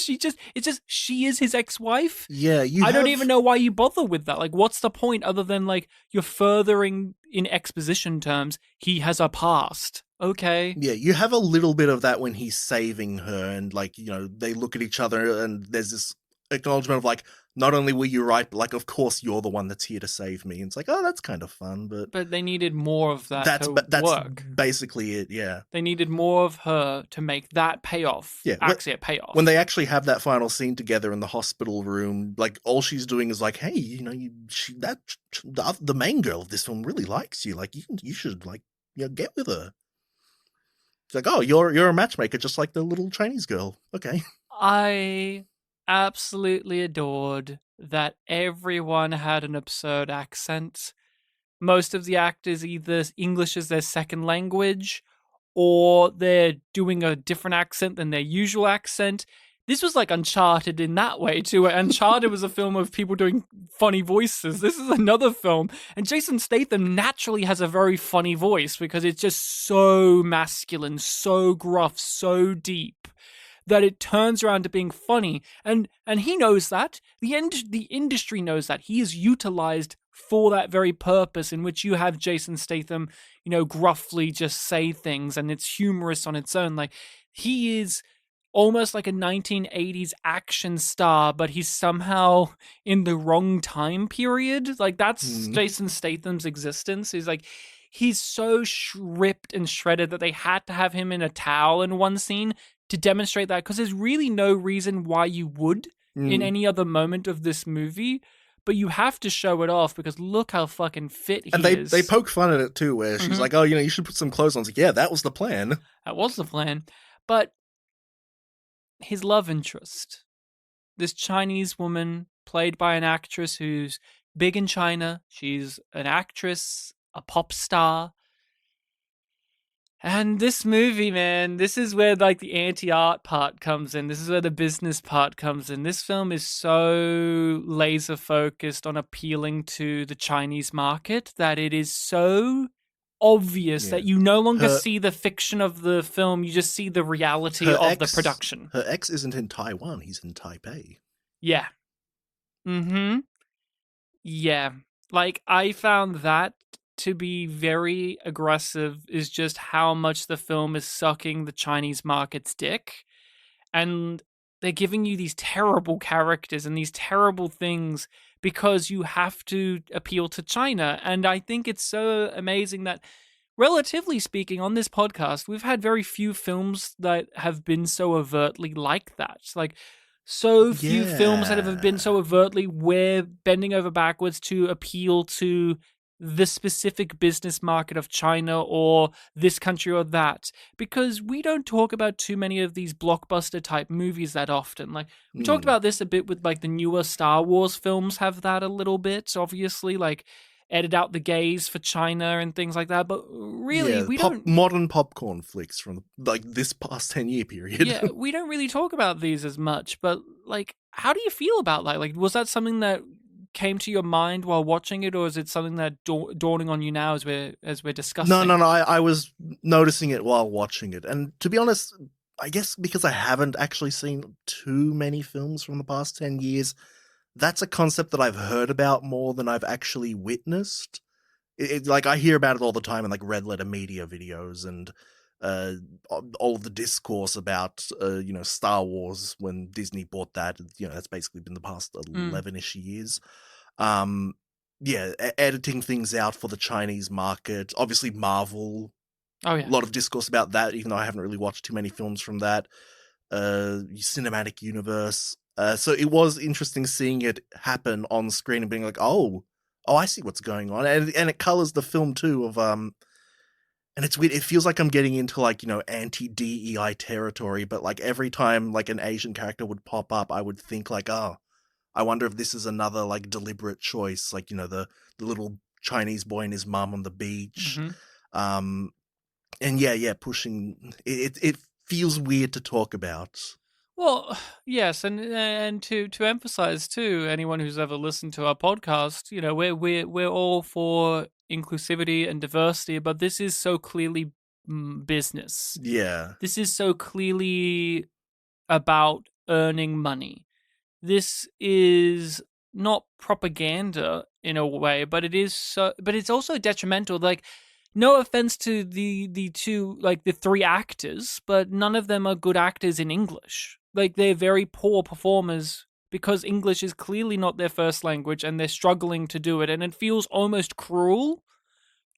F: She is his ex-wife.
G: Yeah,
F: I don't even know why you bother with that. Like, what's the point other than like you're furthering in exposition terms? He has a past. Okay.
G: Yeah, you have a little bit of that when he's saving her, and like, they look at each other, and there's this acknowledgement of like, not only were you right, but like, of course you're the one that's here to save me. And it's like, oh, that's kind of fun, but
F: they needed more of that. That's work.
G: Basically it. Yeah,
F: they needed more of her to make that payoff.
G: Yeah,
F: actually a payoff.
G: When they actually have that final scene together in the hospital room, like all she's doing is like, hey, the main girl of this film really likes you. Like you should like get with her. It's like, oh, you're a matchmaker, just like the little Chinese girl. Okay.
F: I absolutely adored that everyone had an absurd accent. Most of the actors either English is their second language, or they're doing a different accent than their usual accent. This was like Uncharted in that way too. Uncharted was a film of people doing funny voices. This is another film. And Jason Statham naturally has a very funny voice because it's just so masculine, so gruff, so deep, that it turns around to being funny. And he knows that. The industry knows that. He is utilized for that very purpose, in which you have Jason Statham, gruffly just say things, and it's humorous on its own. Like, he is almost like a 1980s action star, but he's somehow in the wrong time period. Like, that's Jason Statham's existence. He's so ripped and shredded that they had to have him in a towel in one scene to demonstrate that, because there's really no reason why you would in any other moment of this movie. But you have to show it off, because look how fucking fit he is.
G: And they poke fun at it too, where she's like, oh, you should put some clothes on. It's like, yeah, that was the plan.
F: That was the plan. But his love interest, this Chinese woman played by an actress who's big in China. She's an actress, a pop star. And this movie, man, this is where like the anti-art part comes in. This is where the business part comes in. This film is so laser focused on appealing to the Chinese market that it is so obvious that you no longer see the fiction of the film. You just see the reality of the production.
G: Her ex isn't in Taiwan. He's in Taipei.
F: Yeah. Yeah. Like, I found that to be very aggressive, is just how much the film is sucking the Chinese market's dick. And they're giving you these terrible characters and these terrible things because you have to appeal to China. And I think it's so amazing that, relatively speaking, on this podcast, we've had very few films that have been so overtly like that. Like, so few films that have been so overtly we're bending over backwards to appeal to the specific business market of China or this country or that, because we don't talk about too many of these blockbuster type movies that often. Like, we talked about this a bit with like the newer Star Wars films have that a little bit, obviously, like edit out the gays for China and things like that. But really, we don't
G: modern popcorn flicks from like this past 10-year period.
F: Yeah, we don't really talk about these as much. But like, how do you feel about that? Like, was that something that came to your mind while watching it, or is it something that dawning on you now as we're discussing?
G: No. I was noticing it while watching it, and to be honest, I guess because I haven't actually seen too many films from the past 10 years, that's a concept that I've heard about more than I've actually witnessed. Like, I hear about it all the time in like red letter media videos and all of the discourse about Star Wars when Disney bought that. That's basically been the past 11-ish years. Editing things out for the Chinese market. Obviously Marvel. Oh yeah. A lot of discourse about that, even though I haven't really watched too many films from that. Cinematic universe. So it was interesting seeing it happen on screen and being like, oh, I see what's going on. And it colors the film too of and it's weird. It feels like I'm getting into like, anti-DEI territory, but like every time like an Asian character would pop up, I would think like, oh, I wonder if this is another like deliberate choice, like, the little Chinese boy and his mom on the beach. And pushing it feels weird to talk about.
F: Well, yes, and to emphasize too, anyone who's ever listened to our podcast, we're all for inclusivity and diversity, but this is so clearly business. Yeah. This is so clearly about earning money. This is not propaganda in a way, but it's also detrimental. Like, no offense to the two, like the three actors, but none of them are good actors in English. Like, they're very poor performers because English is clearly not their first language and they're struggling to do it. And it feels almost cruel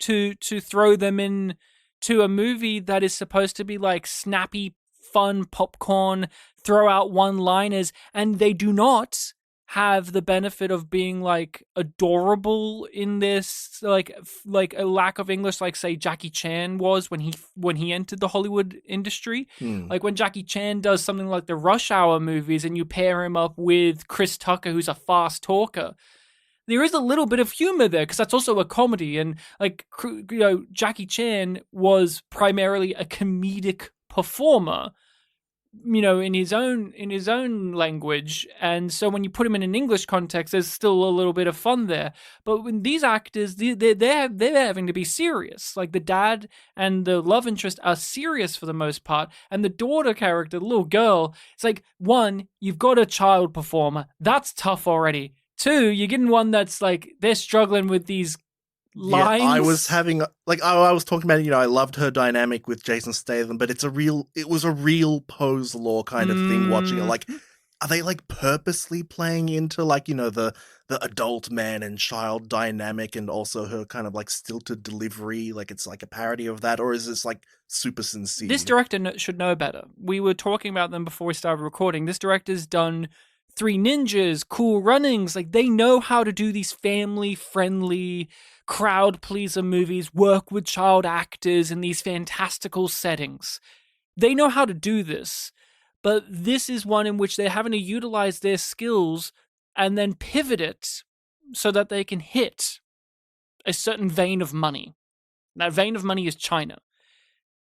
F: to throw them in to a movie that is supposed to be like snappy, fun popcorn, throw out one-liners, and they do not have the benefit of being like adorable in this, like a lack of English, like say Jackie Chan was when he entered the Hollywood industry. Like when Jackie Chan does something like the Rush Hour movies and you pair him up with Chris Tucker, who's a fast talker, there is a little bit of humor there because that's also a comedy. And like, Jackie Chan was primarily a comedic performer, in his own language, and so when you put him in an English context, there's still a little bit of fun there. But when these actors, they're having to be serious. Like the dad and the love interest are serious for the most part, and the daughter character, the little girl, it's like, one, you've got a child performer, that's tough already. Two, you're getting one that's like they're struggling with these lines.
G: Yeah, I was having I was talking about, I loved her dynamic with Jason Statham, but it was a real Poe's Law kind of thing watching it. Like, are they like purposely playing into like, the adult man and child dynamic and also her kind of like stilted delivery? Like it's like a parody of that, or is this like super sincere?
F: This director should know better. We were talking about them before we started recording. This director's done Three Ninjas, Cool Runnings. Like they know how to do these family-friendly crowd pleaser movies, work with child actors in these fantastical settings. They know how to do this, but this is one in which they're having to utilize their skills and then pivot it so that they can hit a certain vein of money. That vein of money is China.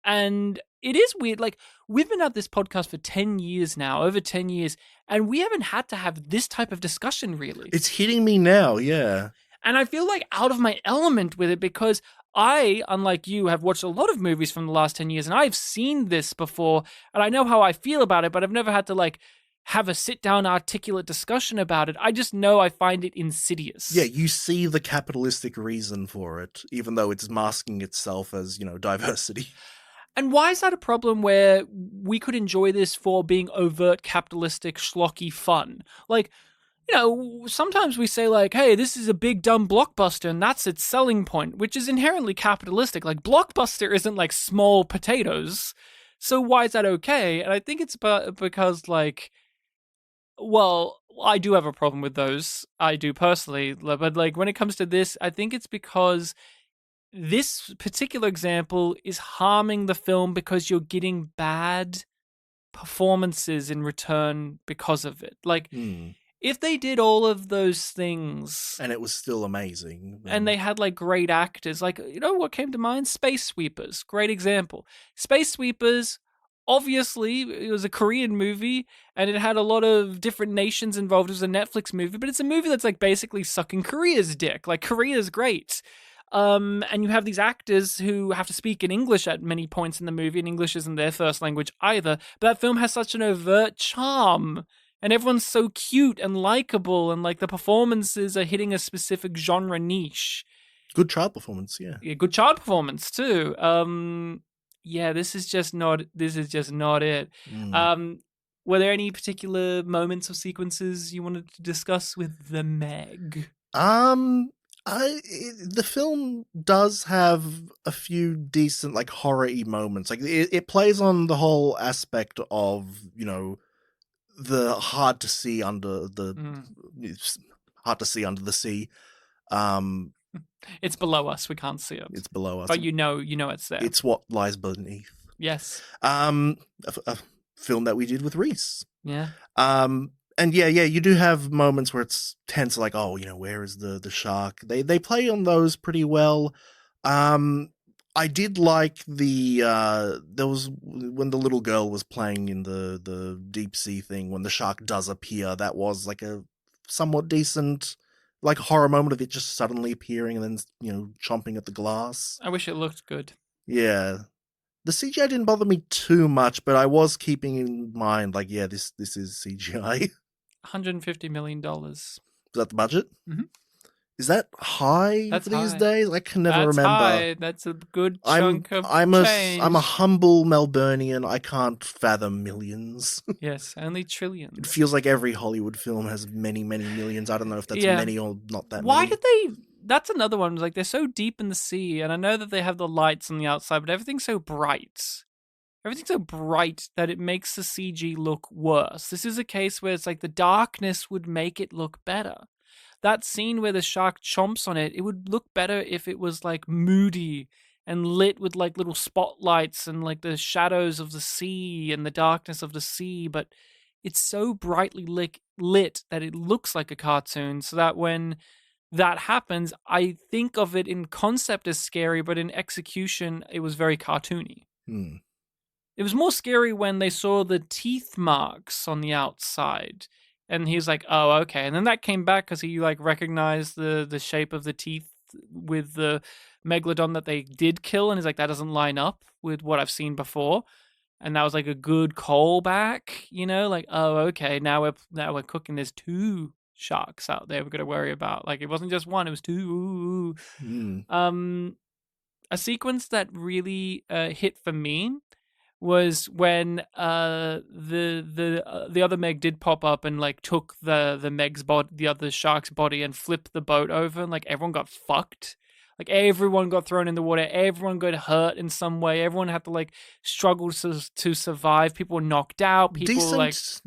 F: And it is weird. Like, we've been at this podcast for 10 years now, over 10 years, and we haven't had to have this type of discussion, really.
G: It's hitting me now, yeah.
F: And I feel like out of my element with it because I, unlike you, have watched a lot of movies from the last 10 years, and I've seen this before, and I know how I feel about it, but I've never had to, like, have a sit-down articulate discussion about it. I just know I find it insidious.
G: Yeah, you see the capitalistic reason for it, even though it's masking itself as, diversity.
F: And why is that a problem where we could enjoy this for being overt capitalistic schlocky fun? Like, sometimes we say like, hey, this is a big dumb blockbuster and that's its selling point, which is inherently capitalistic. Like blockbuster isn't like small potatoes. So why is that okay? And I think it's because like, well, I do have a problem with those. I do personally. But like when it comes to this, I think it's because this particular example is harming the film because you're getting bad performances in return because of it. Like, if they did all of those things
G: and it was still amazing,
F: and they had like great actors, like, what came to mind? Space Sweepers, great example. Space Sweepers, obviously, it was a Korean movie and it had a lot of different nations involved. It was a Netflix movie, but it's a movie that's like basically sucking Korea's dick. Like, Korea's great. And you have these actors who have to speak in English at many points in the movie, and English isn't their first language either. But that film has such an overt charm, and everyone's so cute and likable, and like the performances are hitting a specific genre niche.
G: Good child performance, yeah.
F: Yeah, good child performance too. Yeah, this is just not it. Were there any particular moments or sequences you wanted to discuss with the Meg?
G: The film does have a few decent like horror-y moments. Like it plays on the whole aspect of, the hard to see under the sea.
F: It's below us. We can't see it.
G: It's below us.
F: But you know it's there.
G: It's what lies beneath.
F: Yes.
G: A film that we did with Reese.
F: Yeah.
G: And yeah, you do have moments where it's tense, like, oh, where is the shark? They play on those pretty well. I did like there was when the little girl was playing in the deep sea thing, when the shark does appear, that was like a somewhat decent like horror moment of it just suddenly appearing and then, chomping at the glass.
F: I wish it looked good.
G: Yeah. The CGI didn't bother me too much, but I was keeping in mind, like, yeah, this is CGI.
F: $150 million.
G: Is that the budget?
F: Mm-hmm.
G: Is that high
F: That's
G: these
F: high.
G: days? I can never remember.
F: High. That's a good chunk of change.
G: I'm a humble Melburnian. I can't fathom millions.
F: Yes, only trillions.
G: It feels like every Hollywood film has many, many millions. I don't know if that's many or not that
F: Why
G: many.
F: did they... That's another one. Like, they're so deep in the sea, and I know that they have the lights on the outside, but everything's so bright. Everything's so bright that it makes the CG look worse. This is a case where it's like the darkness would make it look better. That scene where the shark chomps on it, it would look better if it was like moody and lit with like little spotlights and like the shadows of the sea and the darkness of the sea, but it's so brightly lit that it looks like a cartoon, so that when that happens, I think of it in concept as scary, but in execution, it was very cartoony. It was more scary when they saw the teeth marks on the outside. And he was like, oh, okay. And then that came back because he like recognized the shape of the teeth with the megalodon that they did kill. And he's like, that doesn't line up with what I've seen before. And that was like a good callback, you know, like, oh, okay, now we're cooking. There's 2 sharks out there we've got to worry about. Like, it wasn't just one, it was 2. A sequence that really hit for me was when the other Meg did pop up and like took the Meg's body, the other shark's body, and flipped the boat over, and like everyone got fucked. Like everyone got thrown in the water, everyone got hurt in some way, everyone had to like struggle to survive. People were knocked out. People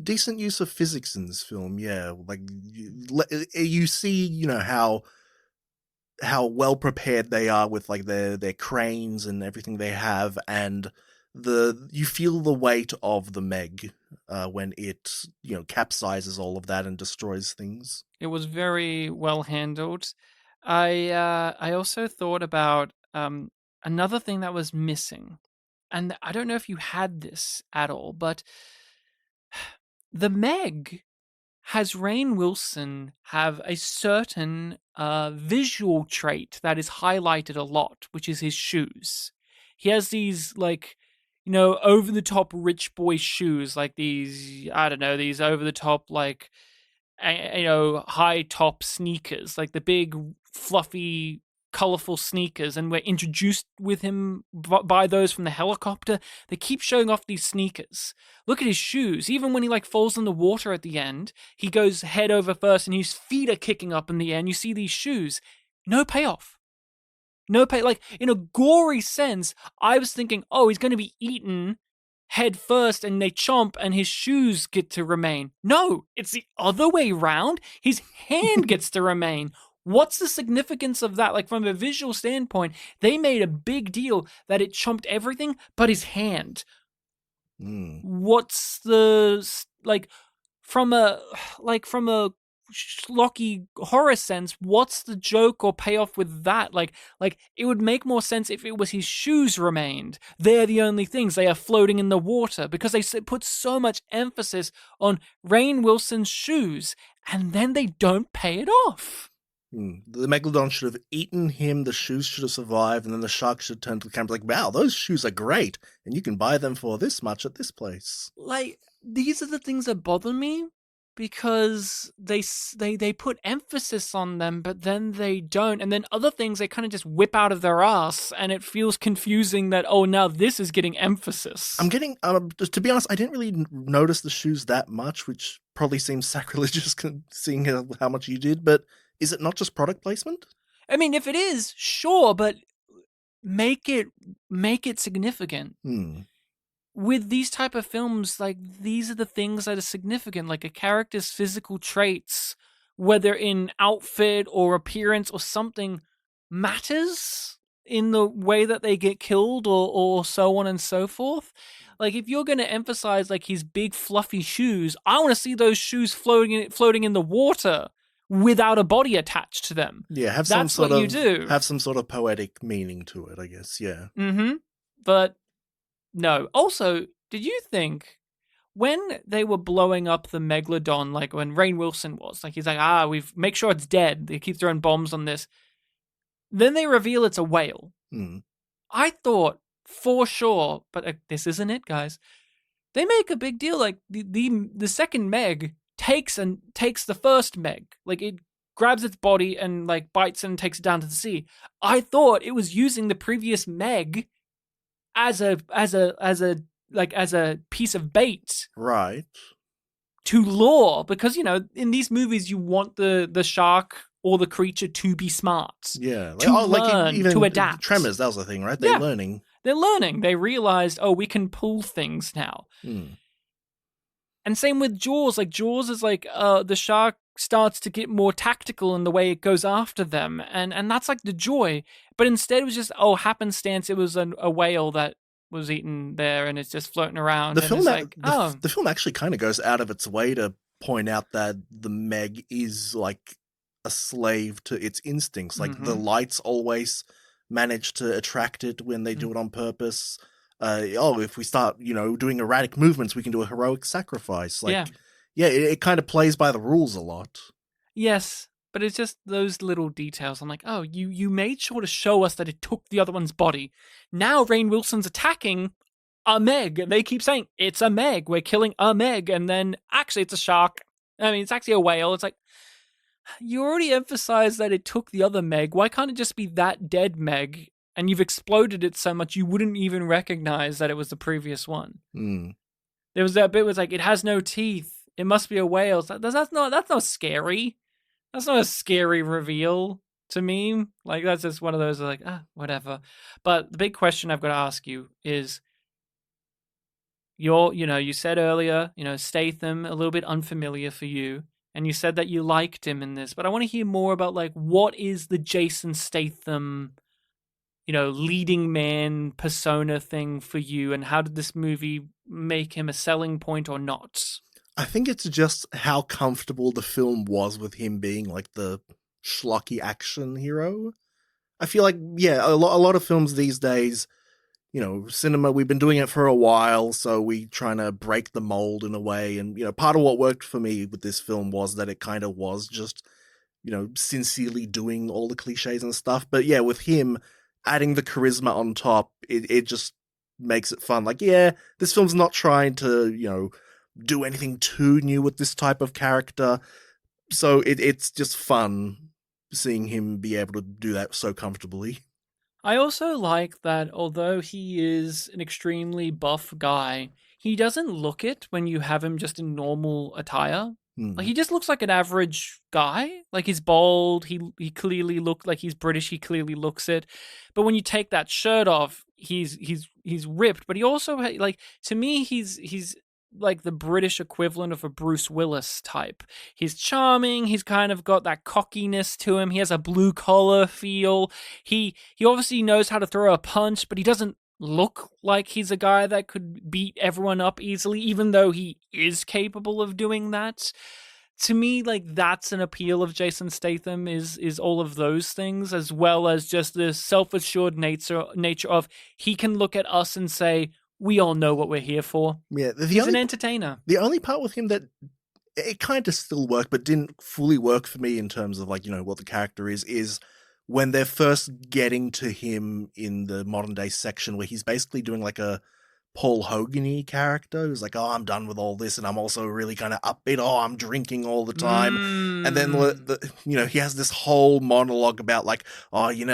G: decent use of physics in this film, yeah. Like you see, you know, how well prepared they are with like their cranes and everything they have, and you feel the weight of the Meg when it, you know, capsizes all of that and destroys things.
F: It was very well handled. I also thought about another thing that was missing, and I don't know if you had this at all, but the Meg has Rainn Wilson have a certain visual trait that is highlighted a lot, which is his shoes. He has these like, you know, over the top rich boy shoes, like these, I don't know, these over the top like, you know, high top sneakers, like the big fluffy colorful sneakers, and we're introduced with him by those from the helicopter. They keep showing off these sneakers. Look at his shoes. Even when he like falls in the water at the end, he goes head over first and his feet are kicking up in the air, and you see these shoes. No payoff. Like in a gory sense, I was thinking, oh, he's going to be eaten head first and they chomp and his shoes get to remain. No, it's the other way round. His hand gets to remain. What's the significance of that? Like from a visual standpoint, they made a big deal that it chomped everything but his hand. What's the, like from a schlocky horror sense, what's the joke or payoff with that? Like it would make more sense if it was his shoes remained. They're the only things. They are floating in the water because they put so much emphasis on Rainn Wilson's shoes, and then they don't pay it off.
G: The megalodon should have eaten him, the shoes should have survived, and then the shark should turn to the camera like, wow, those shoes are great, and you can buy them for this much at this place.
F: Like, these are the things that bother me, because they put emphasis on them, but then they don't, and then other things they kind of just whip out of their ass, and it feels confusing that, oh, now this is getting emphasis.
G: I'm getting, to be honest, I didn't really notice the shoes that much, which probably seems sacrilegious seeing how much you did, but is it not just product placement?
F: I mean, if it is, sure, but make it significant. With these type of films, like, these are the things that are significant, like a character's physical traits, whether in outfit or appearance or something, matters in the way that they get killed or so on and so forth. Like, if you're going to emphasize like his big fluffy shoes, I want to see those shoes floating in the water without a body attached to them.
G: Yeah, have some sort of poetic meaning to it, I guess. Yeah.
F: But no. Also, did you think when they were blowing up the megalodon, like when Rainn Wilson was, like he's like, we've make sure it's dead. They keep throwing bombs on this. Then they reveal it's a whale. I thought for sure, but this isn't it, guys. They make a big deal, like the second Meg takes the first Meg, like it grabs its body and like bites and takes it down to the sea. I thought it was using the previous Meg as a piece of bait,
G: right,
F: to lure, because you know in these movies you want the shark or the creature to be smart, to learn, even to adapt.
G: Tremors, that was the thing, right? They're learning. They realized, we can pull things now. And same with Jaws. Like Jaws is like the shark starts to get more tactical in the way it goes after them, and that's like the joy. But instead it was just happenstance. It was a whale that was eaten there, and it's just floating around. The film actually kind of goes out of its way to point out that the Meg is like a slave to its instincts. Like the lights always manage to attract it when they do it on purpose. if we start, doing erratic movements, we can do a heroic sacrifice. Like,
F: Yeah.
G: it kind of plays by the rules a lot.
F: Yes, but it's just those little details. I'm like, oh, you made sure to show us that it took the other one's body. Now Rainn Wilson's attacking a Meg, and they keep saying, it's a Meg, we're killing a Meg, and then actually it's a shark. I mean, it's actually a whale. It's like, you already emphasized that it took the other Meg. Why can't it just be that dead Meg? And you've exploded it so much you wouldn't even recognize that it was the previous one.
G: Mm.
F: There was that bit where it's like, it has no teeth. It must be a whale. That's not scary. That's not a scary reveal to me. Like, that's just one of those like, whatever. But the big question I've got to ask you is, you said earlier, Statham, a little bit unfamiliar for you. And you said that you liked him in this, but I want to hear more about, like, what is the Jason Statham, leading man persona thing for you, and how did this movie make him a selling point or not?
G: I think it's just how comfortable the film was with him being like the schlocky action hero. I feel like, a lot of films these days, cinema, we've been doing it for a while, so we trying to break the mold in a way. And, part of what worked for me with this film was that it kind of was just, sincerely doing all the cliches and stuff. But yeah, with him adding the charisma on top, it just makes it fun. Like, this film's not trying to, do anything too new with this type of character. So it's just fun seeing him be able to do that so comfortably.
F: I also like that although he is an extremely buff guy, he doesn't look it when you have him just in normal attire. Like, he just looks like an average guy. Like, he's bald. He clearly looks like he's British. He clearly looks it. But when you take that shirt off, he's ripped. But he also, like, to me, he's like the British equivalent of a Bruce Willis type. He's charming. He's kind of got that cockiness to him. He has a blue collar feel. He obviously knows how to throw a punch, but he doesn't look like he's a guy that could beat everyone up easily, even though he is capable of doing that. To me, like, that's an appeal of Jason Statham is all of those things, as well as just the self-assured nature of he can look at us and say, we all know what we're here for.
G: Yeah,
F: he's an entertainer.
G: The only part with him that it kind of still worked, but didn't fully work for me in terms of, like, what the character is when they're first getting to him in the modern day section where he's basically doing like a Paul Hogan-y character who's like, oh, I'm done with all this, and I'm also really kind of upbeat. Oh, I'm drinking all the time. And then, he has this whole monologue about like, oh, you're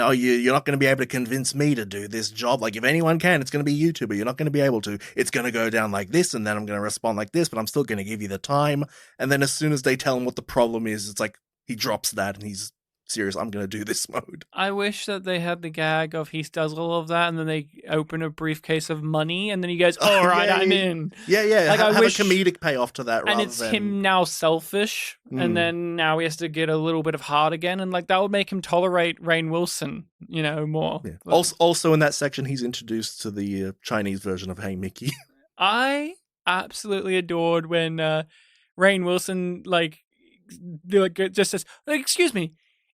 G: not going to be able to convince me to do this job. Like, if anyone can, it's going to be you two, but you're not going to be able to. It's going to go down like this, and then I'm going to respond like this, but I'm still going to give you the time. And then as soon as they tell him what the problem is, it's like he drops that and he's serious, I'm going to do this mode.
F: I wish that they had the gag of he does all of that and then they open a briefcase of money and then he goes, all right, I'm in.
G: Yeah.
F: Like,
G: have a comedic payoff to that.
F: And it's him now selfish and then now he has to get a little bit of heart again, and like that would make him tolerate Rainn Wilson, more.
G: Yeah. Also in that section, he's introduced to the Chinese version of Hey Mickey.
F: I absolutely adored when Rainn Wilson just says, excuse me,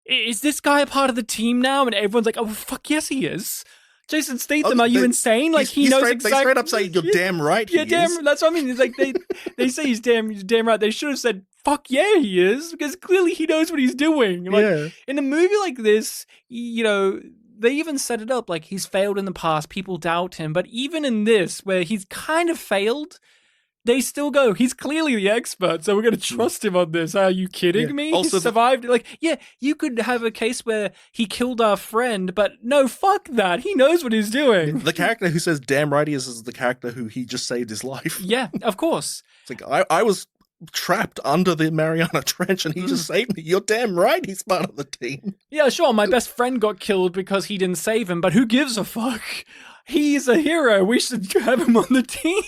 F: is this guy a part of the team now? And everyone's like, oh, fuck, yes, he is. Jason Statham, are you insane? Like, he knows exactly.
G: They straight up say, you're damn right he is.
F: That's what I mean. It's like, they say he's damn right. They should have said, fuck yeah, he is. Because clearly he knows what he's doing. Like, in a movie like this, they even set it up like he's failed in the past. People doubt him. But even in this, where he's kind of failed, they still go, he's clearly the expert, so we're going to trust him on this. Are you kidding me? Also, he survived. You could have a case where he killed our friend, but no, fuck that. He knows what he's doing.
G: The character who says damn right he is the character who he just saved his life.
F: Yeah, of course.
G: It's like, I was trapped under the Mariana Trench and he just saved me. You're damn right he's part of the team.
F: Yeah, sure, my best friend got killed because he didn't save him, but who gives a fuck? He's a hero. We should have him on the team.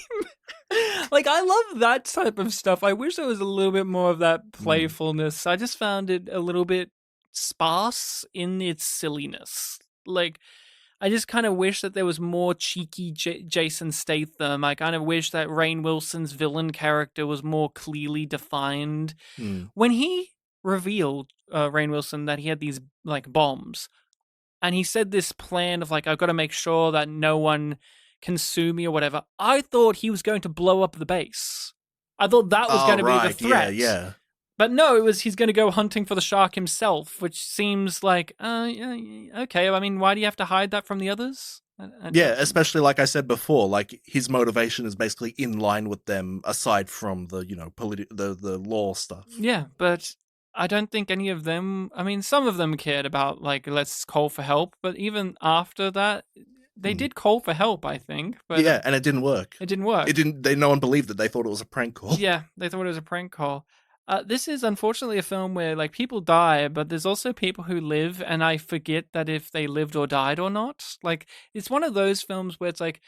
F: Like, I love that type of stuff. I wish there was a little bit more of that playfulness. I just found it a little bit sparse in its silliness. Like, I just kind of wish that there was more cheeky Jason Statham. I kind of wish that Rainn Wilson's villain character was more clearly defined. When he revealed, Rainn Wilson, that he had these, like, bombs, and he said this plan of, like, I've got to make sure that no one Kasumi or whatever, I thought he was going to blow up the base. I thought that was going to be the threat.
G: Yeah.
F: But no, he's going to go hunting for the shark himself, which seems like, okay. I mean, why do you have to hide that from the others?
G: Yeah, especially like I said before, like his motivation is basically in line with them, aside from the the law stuff.
F: Yeah, but I don't think any of them. I mean, some of them cared about like let's call for help, but even after that, they did call for help. I think, but
G: yeah, and it didn't work.
F: It didn't work.
G: No one believed it. They thought it was a prank call.
F: Yeah, they thought it was a prank call. This is unfortunately a film where like people die, but there's also people who live, and I forget that if they lived or died or not. Like it's one of those films where it's like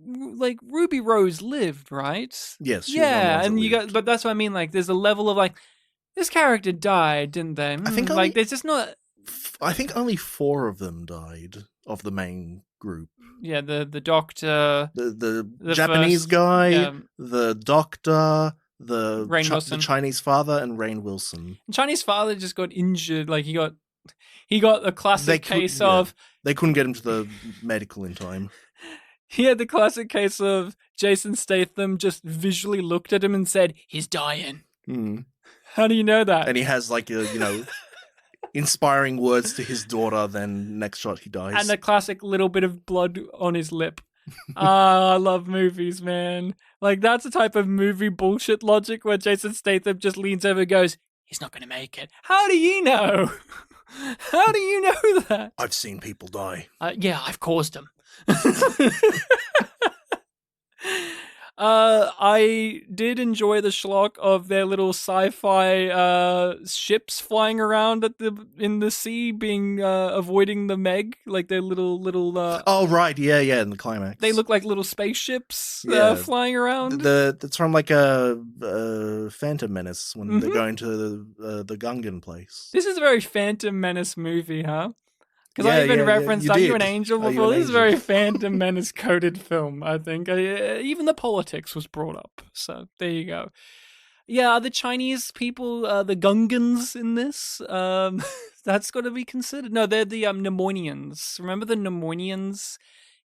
F: Ruby Rose lived, right?
G: Yes.
F: Yeah, and but that's what I mean. Like there's a level of like this character died, didn't they?
G: I think
F: there's just not.
G: I think only 4 of them died of the main group.
F: Yeah, the doctor,
G: the Japanese guy, the doctor. The Chinese father and Rainn Wilson.
F: Chinese father just got injured. Like he got a classic case of
G: they couldn't get him to the medical in time.
F: He had the classic case of Jason Statham just visually looked at him and said, "He's dying." How do you know that?
G: And he has like inspiring words to his daughter. Then next shot he dies,
F: and a classic little bit of blood on his lip. I love movies, man. Like that's the type of movie bullshit logic where Jason Statham just leans over and goes, "He's not going to make it." How do you know? How do you know that?
G: I've seen people die.
F: Yeah, I've caused them. I did enjoy the schlock of their little sci-fi ships flying around in the sea, being avoiding the Meg, like their little.
G: Oh right, yeah, in the climax,
F: they look like little spaceships flying around.
G: It's from like a Phantom Menace when they're going to the Gungan place.
F: This is a very Phantom Menace movie, huh? Because I even referenced Are You an Angel before. This is a very Phantom Menace coded film, I think. Even the politics was brought up. So there you go. Yeah, the Chinese people, the Gungans in this, that's got to be considered. No, they're the Nemoidians. Remember the Nemoidians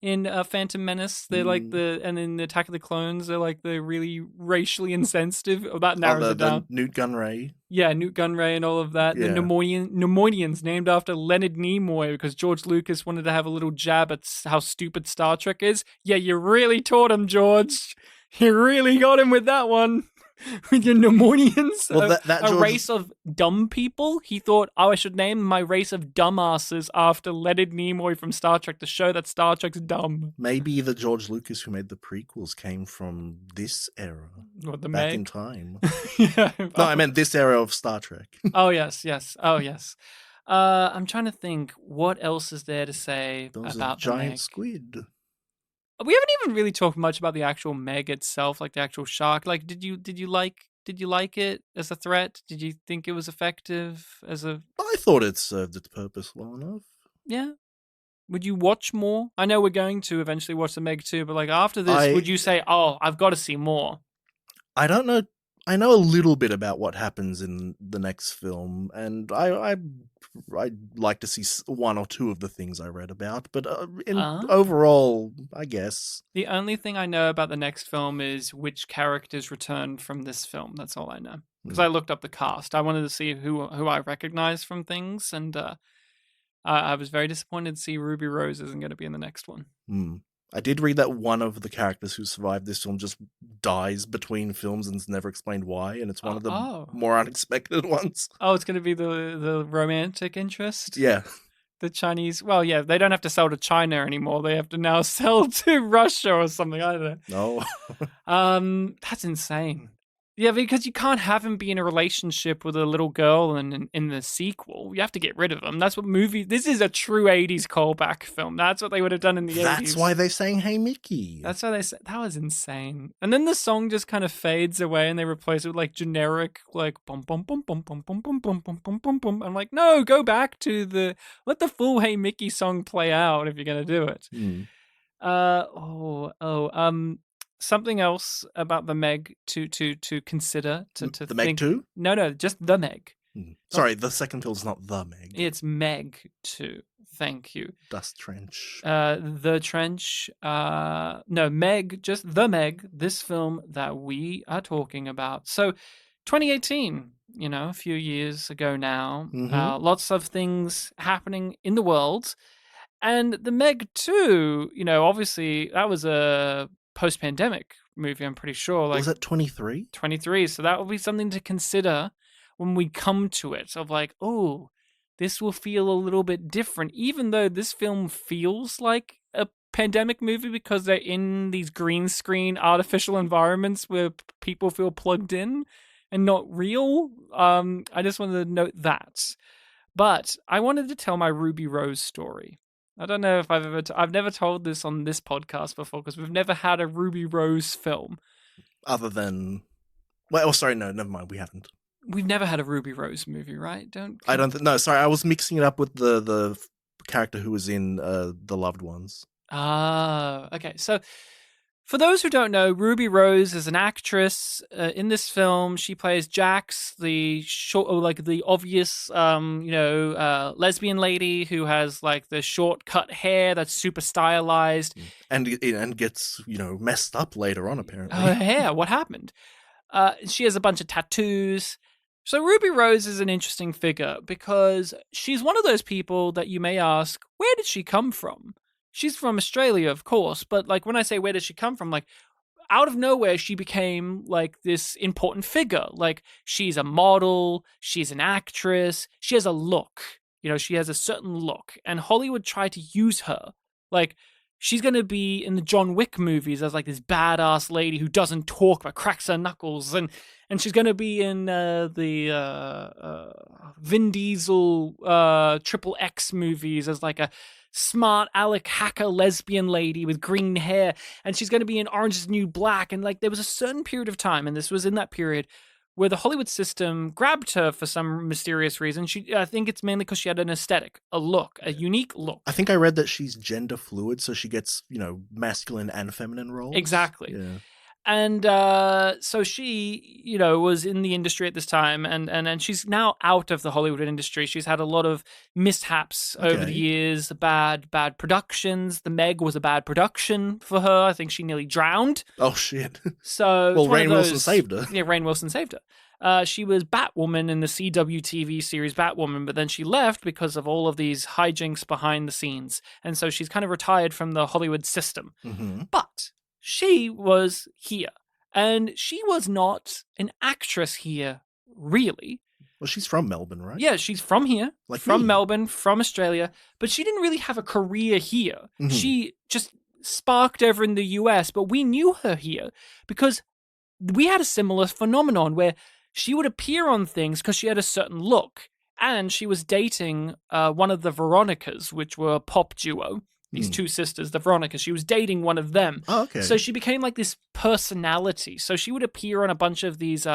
F: in Phantom Menace? They're like and in the Attack of the Clones, they're like the really racially insensitive. Oh, that narrows it down.
G: Newt Gunray.
F: Yeah, Newt Gunray and all of that.
G: Yeah.
F: The Nemoidians, named after Leonard Nimoy, because George Lucas wanted to have a little jab at how stupid Star Trek is. Yeah, you really taught him, George. You really got him with that one. With your Nemoidians, a race of dumb people. He thought, I should name my race of dumbasses after Leonard Nimoy from Star Trek to show that Star Trek's dumb.
G: Maybe the George Lucas who made the prequels came from this era.
F: What,
G: back in time.
F: Yeah.
G: No, I meant this era of Star Trek.
F: Oh, yes. Oh, yes. I'm trying to think, what else is there to say
G: Those
F: about
G: are giant
F: Meg?
G: squid.
F: We haven't even really talked much about the actual Meg itself, like the actual shark. Like, did you like it as a threat? Did you think it was effective as a?
G: I thought it served its purpose well enough.
F: Yeah. Would you watch more? I know we're going to eventually watch the Meg 2, but like after this, would you say, "Oh, I've got to see more"?
G: I don't know. I know a little bit about what happens in the next film, and I'd like to see 1 or 2 of the things I read about, but overall, I guess.
F: The only thing I know about the next film is which characters return from this film. That's all I know. Because I looked up the cast. I wanted to see who I recognize from things, and I was very disappointed to see Ruby Rose isn't going to be in the next one.
G: I did read that one of the characters who survived this film just dies between films and it's never explained why, and it's one of the more unexpected ones.
F: Oh, it's going to be the romantic interest?
G: Yeah.
F: The Chinese... Well, yeah, they don't have to sell to China anymore. They have to now sell to Russia or something. I don't know.
G: No.
F: That's insane. Yeah, because you can't have him be in a relationship with a little girl in the sequel. You have to get rid of him. That's what this is a true 80s callback film. That's what they would have done in the 80s.
G: That's why they sang Hey Mickey.
F: That's why they said that was insane. And then the song just kind of fades away and they replace it with like generic like bum bum bum bum bum bum bum bum bum bum bum bum. I'm like, no, go back to let the full Hey Mickey song play out if you're gonna do it. Something else about the Meg to consider to
G: the
F: think.
G: Meg 2?
F: No, just the Meg.
G: Sorry, the second film's not the Meg.
F: It's Meg 2. Thank you.
G: Dust Trench.
F: The Trench. No, Meg, just The Meg, this film that we are talking about. So 2018, a few years ago now. Lots of things happening in the world. And The Meg 2, obviously that was a post-pandemic movie, I'm pretty sure.
G: Was that 23?
F: 23. So that will be something to consider when we come to it, of like, oh, this will feel a little bit different, even though this film feels like a pandemic movie because they're in these green screen artificial environments where people feel plugged in and not real. I just wanted to note that. But I wanted to tell my Ruby Rose story. I don't know if I've never told this on this podcast before because we've never had a Ruby Rose film.
G: Other than... Well, oh, sorry, no, never mind, we haven't.
F: We've never had a Ruby Rose movie, right?
G: No, sorry, I was mixing it up with the character who was in The Loved Ones.
F: Ah, okay. So, for those who don't know, Ruby Rose is an actress in this film. She plays Jax, the obvious, lesbian lady who has like the short cut hair that's super stylized,
G: and gets messed up later on. Apparently,
F: her hair. What happened? She has a bunch of tattoos. So Ruby Rose is an interesting figure because she's one of those people that you may ask, where did she come from? She's from Australia, of course, but like when I say where did she come from, like out of nowhere she became like this important figure. Like she's a model, she's an actress, she has a look. She has a certain look, and Hollywood tried to use her. Like she's going to be in the John Wick movies as like this badass lady who doesn't talk but cracks her knuckles, and she's going to be in the Vin Diesel Triple X movies as like a smart Alec hacker lesbian lady with green hair, and she's going to be in Orange is the New Black. And like there was a certain period of time, and this was in that period, where the Hollywood system grabbed her for some mysterious reason. I think it's mainly because she had an aesthetic, a look, a unique look.
G: I think I read that she's gender fluid, so she gets, masculine and feminine roles.
F: Exactly.
G: Yeah.
F: And so she, was in the industry at this time, and she's now out of the Hollywood industry. She's had a lot of mishaps over the years, bad productions. The Meg was a bad production for her. I think she nearly drowned.
G: Oh, shit.
F: So
G: well, Rainn Wilson saved her.
F: Yeah, Rainn Wilson saved her. She was Batwoman in the CW TV series Batwoman, but then she left because of all of these hijinks behind the scenes. And so she's kind of retired from the Hollywood system.
G: Mm-hmm.
F: But she was here, and she was not an actress here, really.
G: Well, she's from Melbourne, right?
F: Yeah, she's from here, from
G: me.
F: Melbourne, from Australia, but she didn't really have a career here.
G: Mm-hmm.
F: She just sparked over in the US, but we knew her here because we had a similar phenomenon where she would appear on things because she had a certain look, and she was dating one of the Veronicas, which were a pop duo. These two sisters, the Veronicas. She was dating one of them.
G: Oh, okay.
F: So she became like this personality. So she would appear on a bunch of these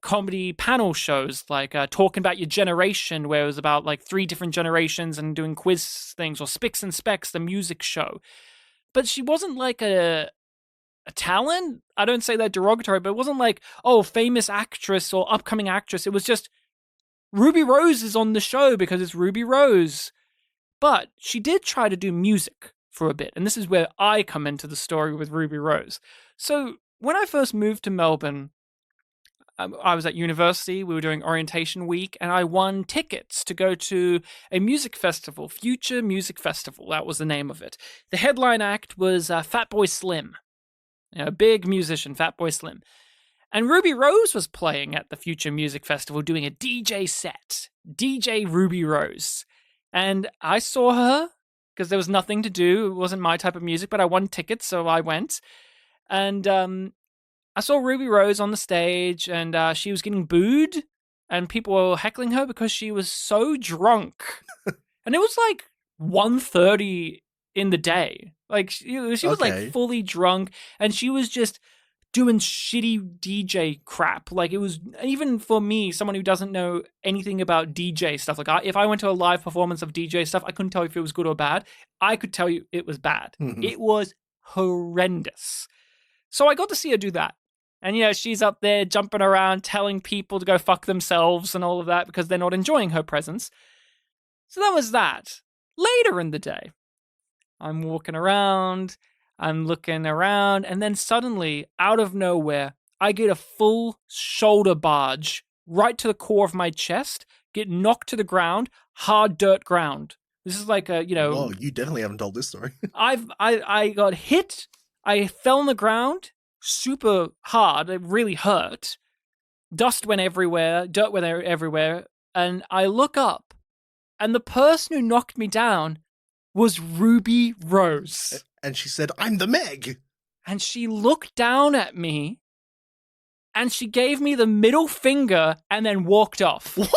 F: comedy panel shows, like Talking About Your Generation, where it was about like 3 different generations and doing quiz things, or Spicks and Specks, the music show. But she wasn't like a talent. I don't say that derogatory, but it wasn't like, oh, famous actress or upcoming actress. It was just Ruby Rose is on the show because it's Ruby Rose. But she did try to do music for a bit, and this is where I come into the story with Ruby Rose. So when I first moved to Melbourne, I was at university, we were doing orientation week, and I won tickets to go to a music festival, Future Music Festival, that was the name of it. The headline act was Fatboy Slim, a big musician, Fatboy Slim. And Ruby Rose was playing at the Future Music Festival doing a DJ set, DJ Ruby Rose. And I saw her because there was nothing to do. It wasn't my type of music, but I won tickets, so I went. And I saw Ruby Rose on the stage, and she was getting booed, and people were heckling her because she was so drunk. And it was like 1:30 in the day. Like she was like fully drunk, and she was just doing shitty DJ crap. Like it was, even for me, someone who doesn't know anything about DJ stuff, like if I went to a live performance of DJ stuff, I couldn't tell you if it was good or bad. I could tell you it was bad. Mm-hmm. It was horrendous. So I got to see her do that. And, she's up there jumping around, telling people to go fuck themselves and all of that because they're not enjoying her presence. So that was that. Later in the day, I'm walking around, I'm looking around, and then suddenly, out of nowhere, I get a full shoulder barge right to the core of my chest, get knocked to the ground, hard dirt ground. This is like a,
G: Whoa, you definitely haven't told this story.
F: I got hit, I fell on the ground, super hard, it really hurt. Dust went everywhere, dirt went everywhere, and I look up, and the person who knocked me down was Ruby Rose.
G: And she said, I'm the Meg.
F: And she looked down at me, and she gave me the middle finger and then walked off.
G: What?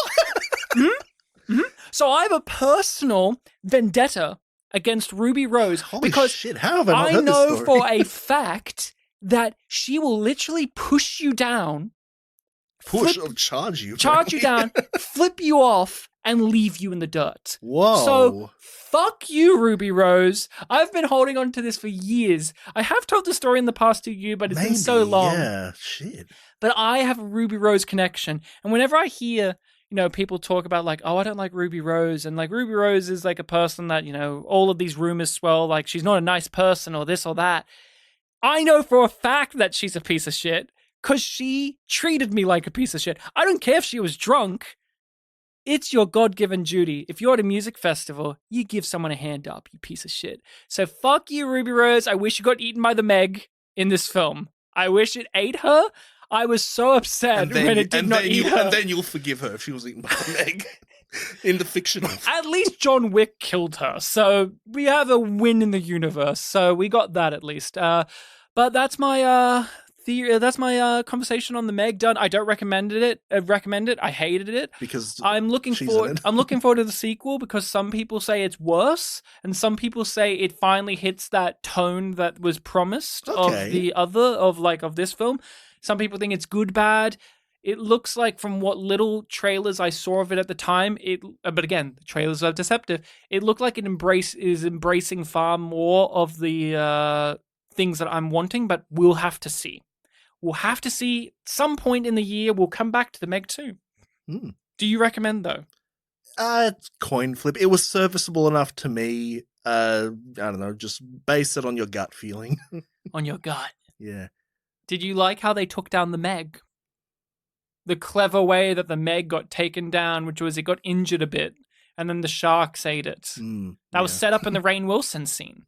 F: Mm-hmm. So I have a personal vendetta against Ruby Rose
G: Holy
F: because
G: shit, how have I not
F: I
G: heard this
F: know
G: story?
F: for a fact that she will literally push you down,
G: Push or charge you.
F: charge you down, flip you off, and leave you in the dirt.
G: Whoa.
F: So, fuck you, Ruby Rose. I've been holding on to this for years. I have told the story in the past to you, but it's been so long.
G: Yeah, shit.
F: But I have a Ruby Rose connection. And whenever I hear, people talk about like, oh, I don't like Ruby Rose. And like Ruby Rose is like a person that, all of these rumors swell, like she's not a nice person or this or that. I know for a fact that she's a piece of shit because she treated me like a piece of shit. I don't care if she was drunk. It's your God-given duty. If you're at a music festival, you give someone a hand up, you piece of shit. So fuck you, Ruby Rose. I wish you got eaten by the Meg in this film. I wish it ate her. I was so upset when it did not eat her.
G: And then you'll forgive her if she was eaten by the Meg in the fictional.
F: At least John Wick killed her. So we have a win in the universe. So we got that at least. But that's my conversation on the Meg done. I don't recommend it. I hated it
G: Because
F: I'm looking
G: she's
F: forward.
G: in it.
F: I'm looking forward to the sequel because some people say it's worse, and some people say it finally hits that tone that was promised of this film. Some people think it's good, bad. It looks like from what little trailers I saw of it at the time, but again, the trailers are deceptive. It looked like it is embracing far more of the things that I'm wanting, but we'll have to see. We'll have to see. Some point in the year, we'll come back to the Meg 2.
G: Mm.
F: Do you recommend, though?
G: It's coin flip. It was serviceable enough to me. I don't know, just base it on your gut feeling.
F: On your gut.
G: Yeah.
F: Did you like how they took down the Meg? The clever way that the Meg got taken down, which was it got injured a bit, and then the sharks ate it. That was set up in the Rainn Wilson scene.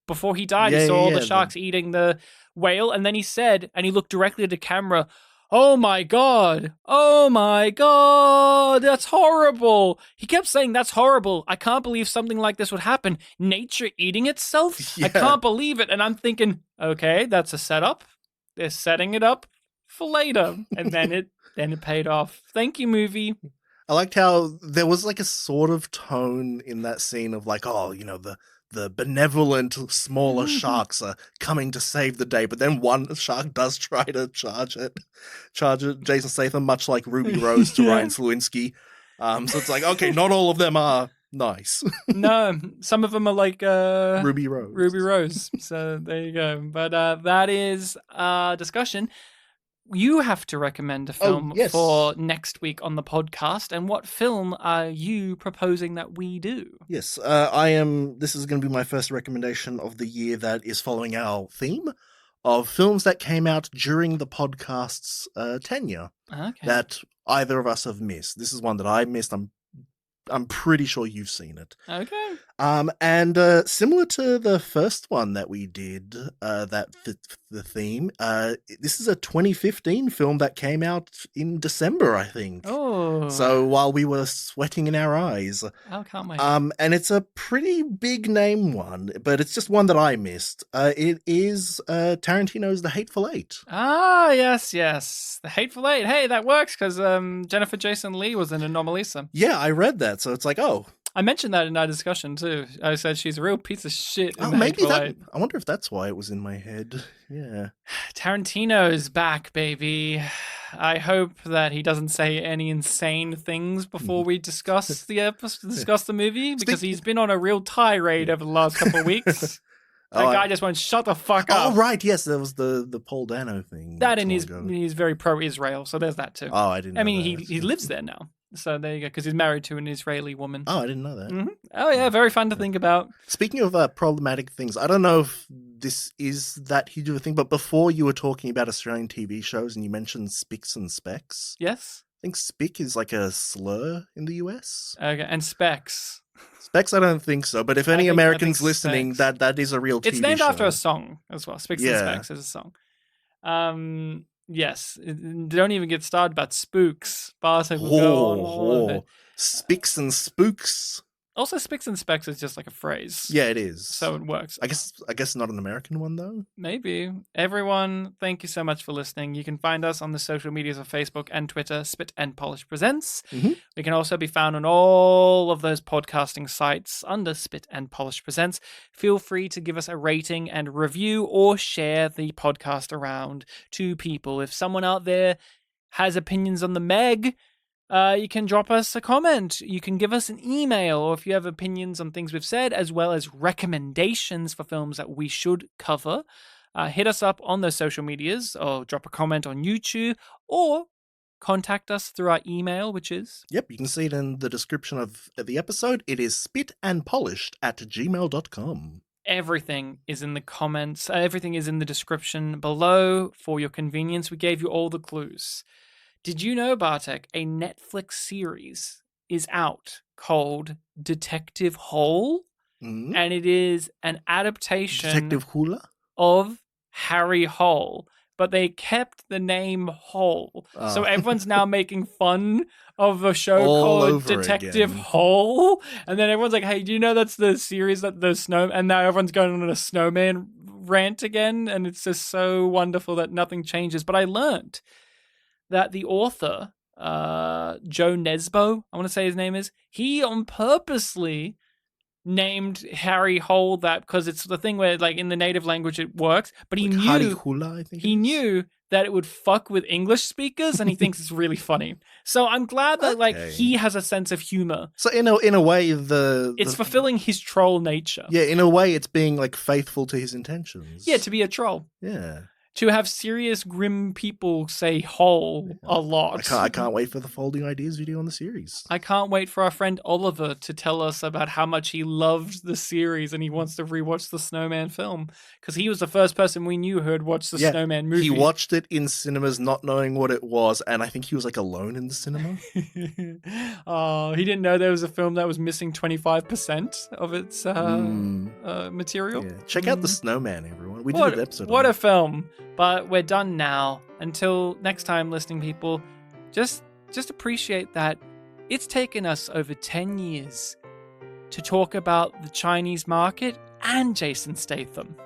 F: Before he died, he saw all the sharks eating the whale, and then he said, and he looked directly at the camera, oh my God, that's horrible. He kept saying, that's horrible. I can't believe something like this would happen. Nature eating itself?
G: Yeah.
F: I can't believe it. And I'm thinking, okay, that's a setup. They're setting it up for later. And then it paid off. Thank you, movie.
G: I liked how there was like a sort of tone in that scene of like, the benevolent smaller sharks are coming to save the day, but then one shark does try to charge it. Jason Statham, much like Ruby Rose to Ryan Slewinski. So it's like, okay, not all of them are nice.
F: No, some of them are like
G: Ruby Rose.
F: Ruby Rose. So there you go. But that is discussion. You have to recommend a film for next week on the podcast. And what film are you proposing that we do?
G: Yes, this is going to be my first recommendation of the year that is following our theme of films that came out during the podcast's tenure that either of us have missed. This is one that I missed. I'm pretty sure you've seen it.
F: Okay.
G: And similar to the first one that we did, that fit the theme, this is a 2015 film that came out in December, I think.
F: Oh.
G: So while we were sweating in our eyes.
F: How can't wait.
G: And it's a pretty big name one, but it's just one that I missed. It is Tarantino's The Hateful Eight.
F: Ah, yes. The Hateful Eight. Hey, that works because Jennifer Jason Leigh was in Anomalisa.
G: Yeah, I read that. So it's like, oh.
F: I mentioned that in our discussion too. I said she's a real piece of shit.
G: Maybe that. I wonder if that's why it was in my head. Yeah.
F: Tarantino is back, baby. I hope that he doesn't say any insane things before we discuss the movie, because he's been on a real tirade over the last couple of weeks. That guy just won't shut the fuck up.
G: Oh, right. Yes, there was the Paul Dano thing.
F: That and he's very pro-Israel, so there's that too.
G: Oh, I didn't know
F: I mean,
G: that.
F: he lives there now. So there you go, because he's married to an Israeli woman.
G: Oh, I didn't know that.
F: Mhm. Oh yeah, very fun to think about.
G: Speaking of problematic things, I don't know if this is that huge of a thing, but before you were talking about Australian TV shows and you mentioned Spics and Specs,
F: Yes.
G: I think Spic is like a slur in the US.
F: Okay, and Specs.
G: Specs, I don't think so, but if
F: I
G: any
F: think
G: Americans listening,
F: Specs.
G: that is a real TV
F: It's named
G: show.
F: after a song as well. Spics and
G: Yeah.
F: Specs is a song. Yes. Don't even get started about spooks. Bartek will go on all of it.
G: Spics and Spooks.
F: Also, Spics and Specs is just like a phrase.
G: Yeah, it is.
F: So it works.
G: I guess not an American one though.
F: Maybe. Everyone, thank you so much for listening. You can find us on the social medias of Facebook and Twitter, Spit and Polish Presents.
G: Mhm.
F: We can also be found on all of those podcasting sites under Spit and Polish Presents. Feel free to give us a rating and review or share the podcast around to people. If someone out there has opinions on the Meg, you can drop us a comment. You can give us an email, or if you have opinions on things we've said, as well as recommendations for films that we should cover, hit us up on those social medias, or drop a comment on YouTube, or contact us through our email, which is...
G: Yep, you can see it in the description of the episode. It is spitandpolished@gmail.com.
F: Everything is in the comments. Everything is in the description below for your convenience. We gave you all the clues. Did you know, Bartek, a Netflix series is out called Detective Hole?
G: Mhm.
F: And it is an adaptation
G: Detective Hula?
F: of Harry Hole. But they kept the name Hole. So
G: Oh.
F: everyone's now making fun of a show
G: All
F: called
G: over
F: Detective
G: again.
F: Hole. And then everyone's like, hey, do you know that's the series that the snow... And now everyone's going on a snowman rant again. And it's just so wonderful that nothing changes. But I learned that the author, Joe Nesbo, I want to say his name is, he on purposely named Harry Hole that because it's the thing where, like, in the native language it works, but he
G: Like Harry
F: knew
G: Hula, I think.
F: he
G: it is.
F: knew that it would fuck with English speakers, and he thinks it's really funny. So I'm glad that like
G: Okay.
F: he has a sense of humor.
G: So in a way,
F: It's fulfilling his troll nature.
G: yeah, in a way, it's being like faithful to his intentions.
F: Yeah, to be a troll.
G: Yeah.
F: To have serious, grim people say hole a lot.
G: I can't wait for the folding ideas video on the series.
F: I can't wait for our friend Oliver to tell us about how much he loved the series and he wants to rewatch the Snowman film. Because he was the first person we knew who had watched the Snowman movie.
G: He watched it in cinemas not knowing what it was, and I think he was like alone in the cinema.
F: Oh, he didn't know there was a film that was missing 25% of its material.
G: Yeah. Check out The Snowman, everyone. We did
F: What,
G: an episode
F: what
G: on
F: a film. But we're done now. Until next time, listening people, just appreciate that it's taken us over 10 years to talk about the Chinese market and Jason Statham.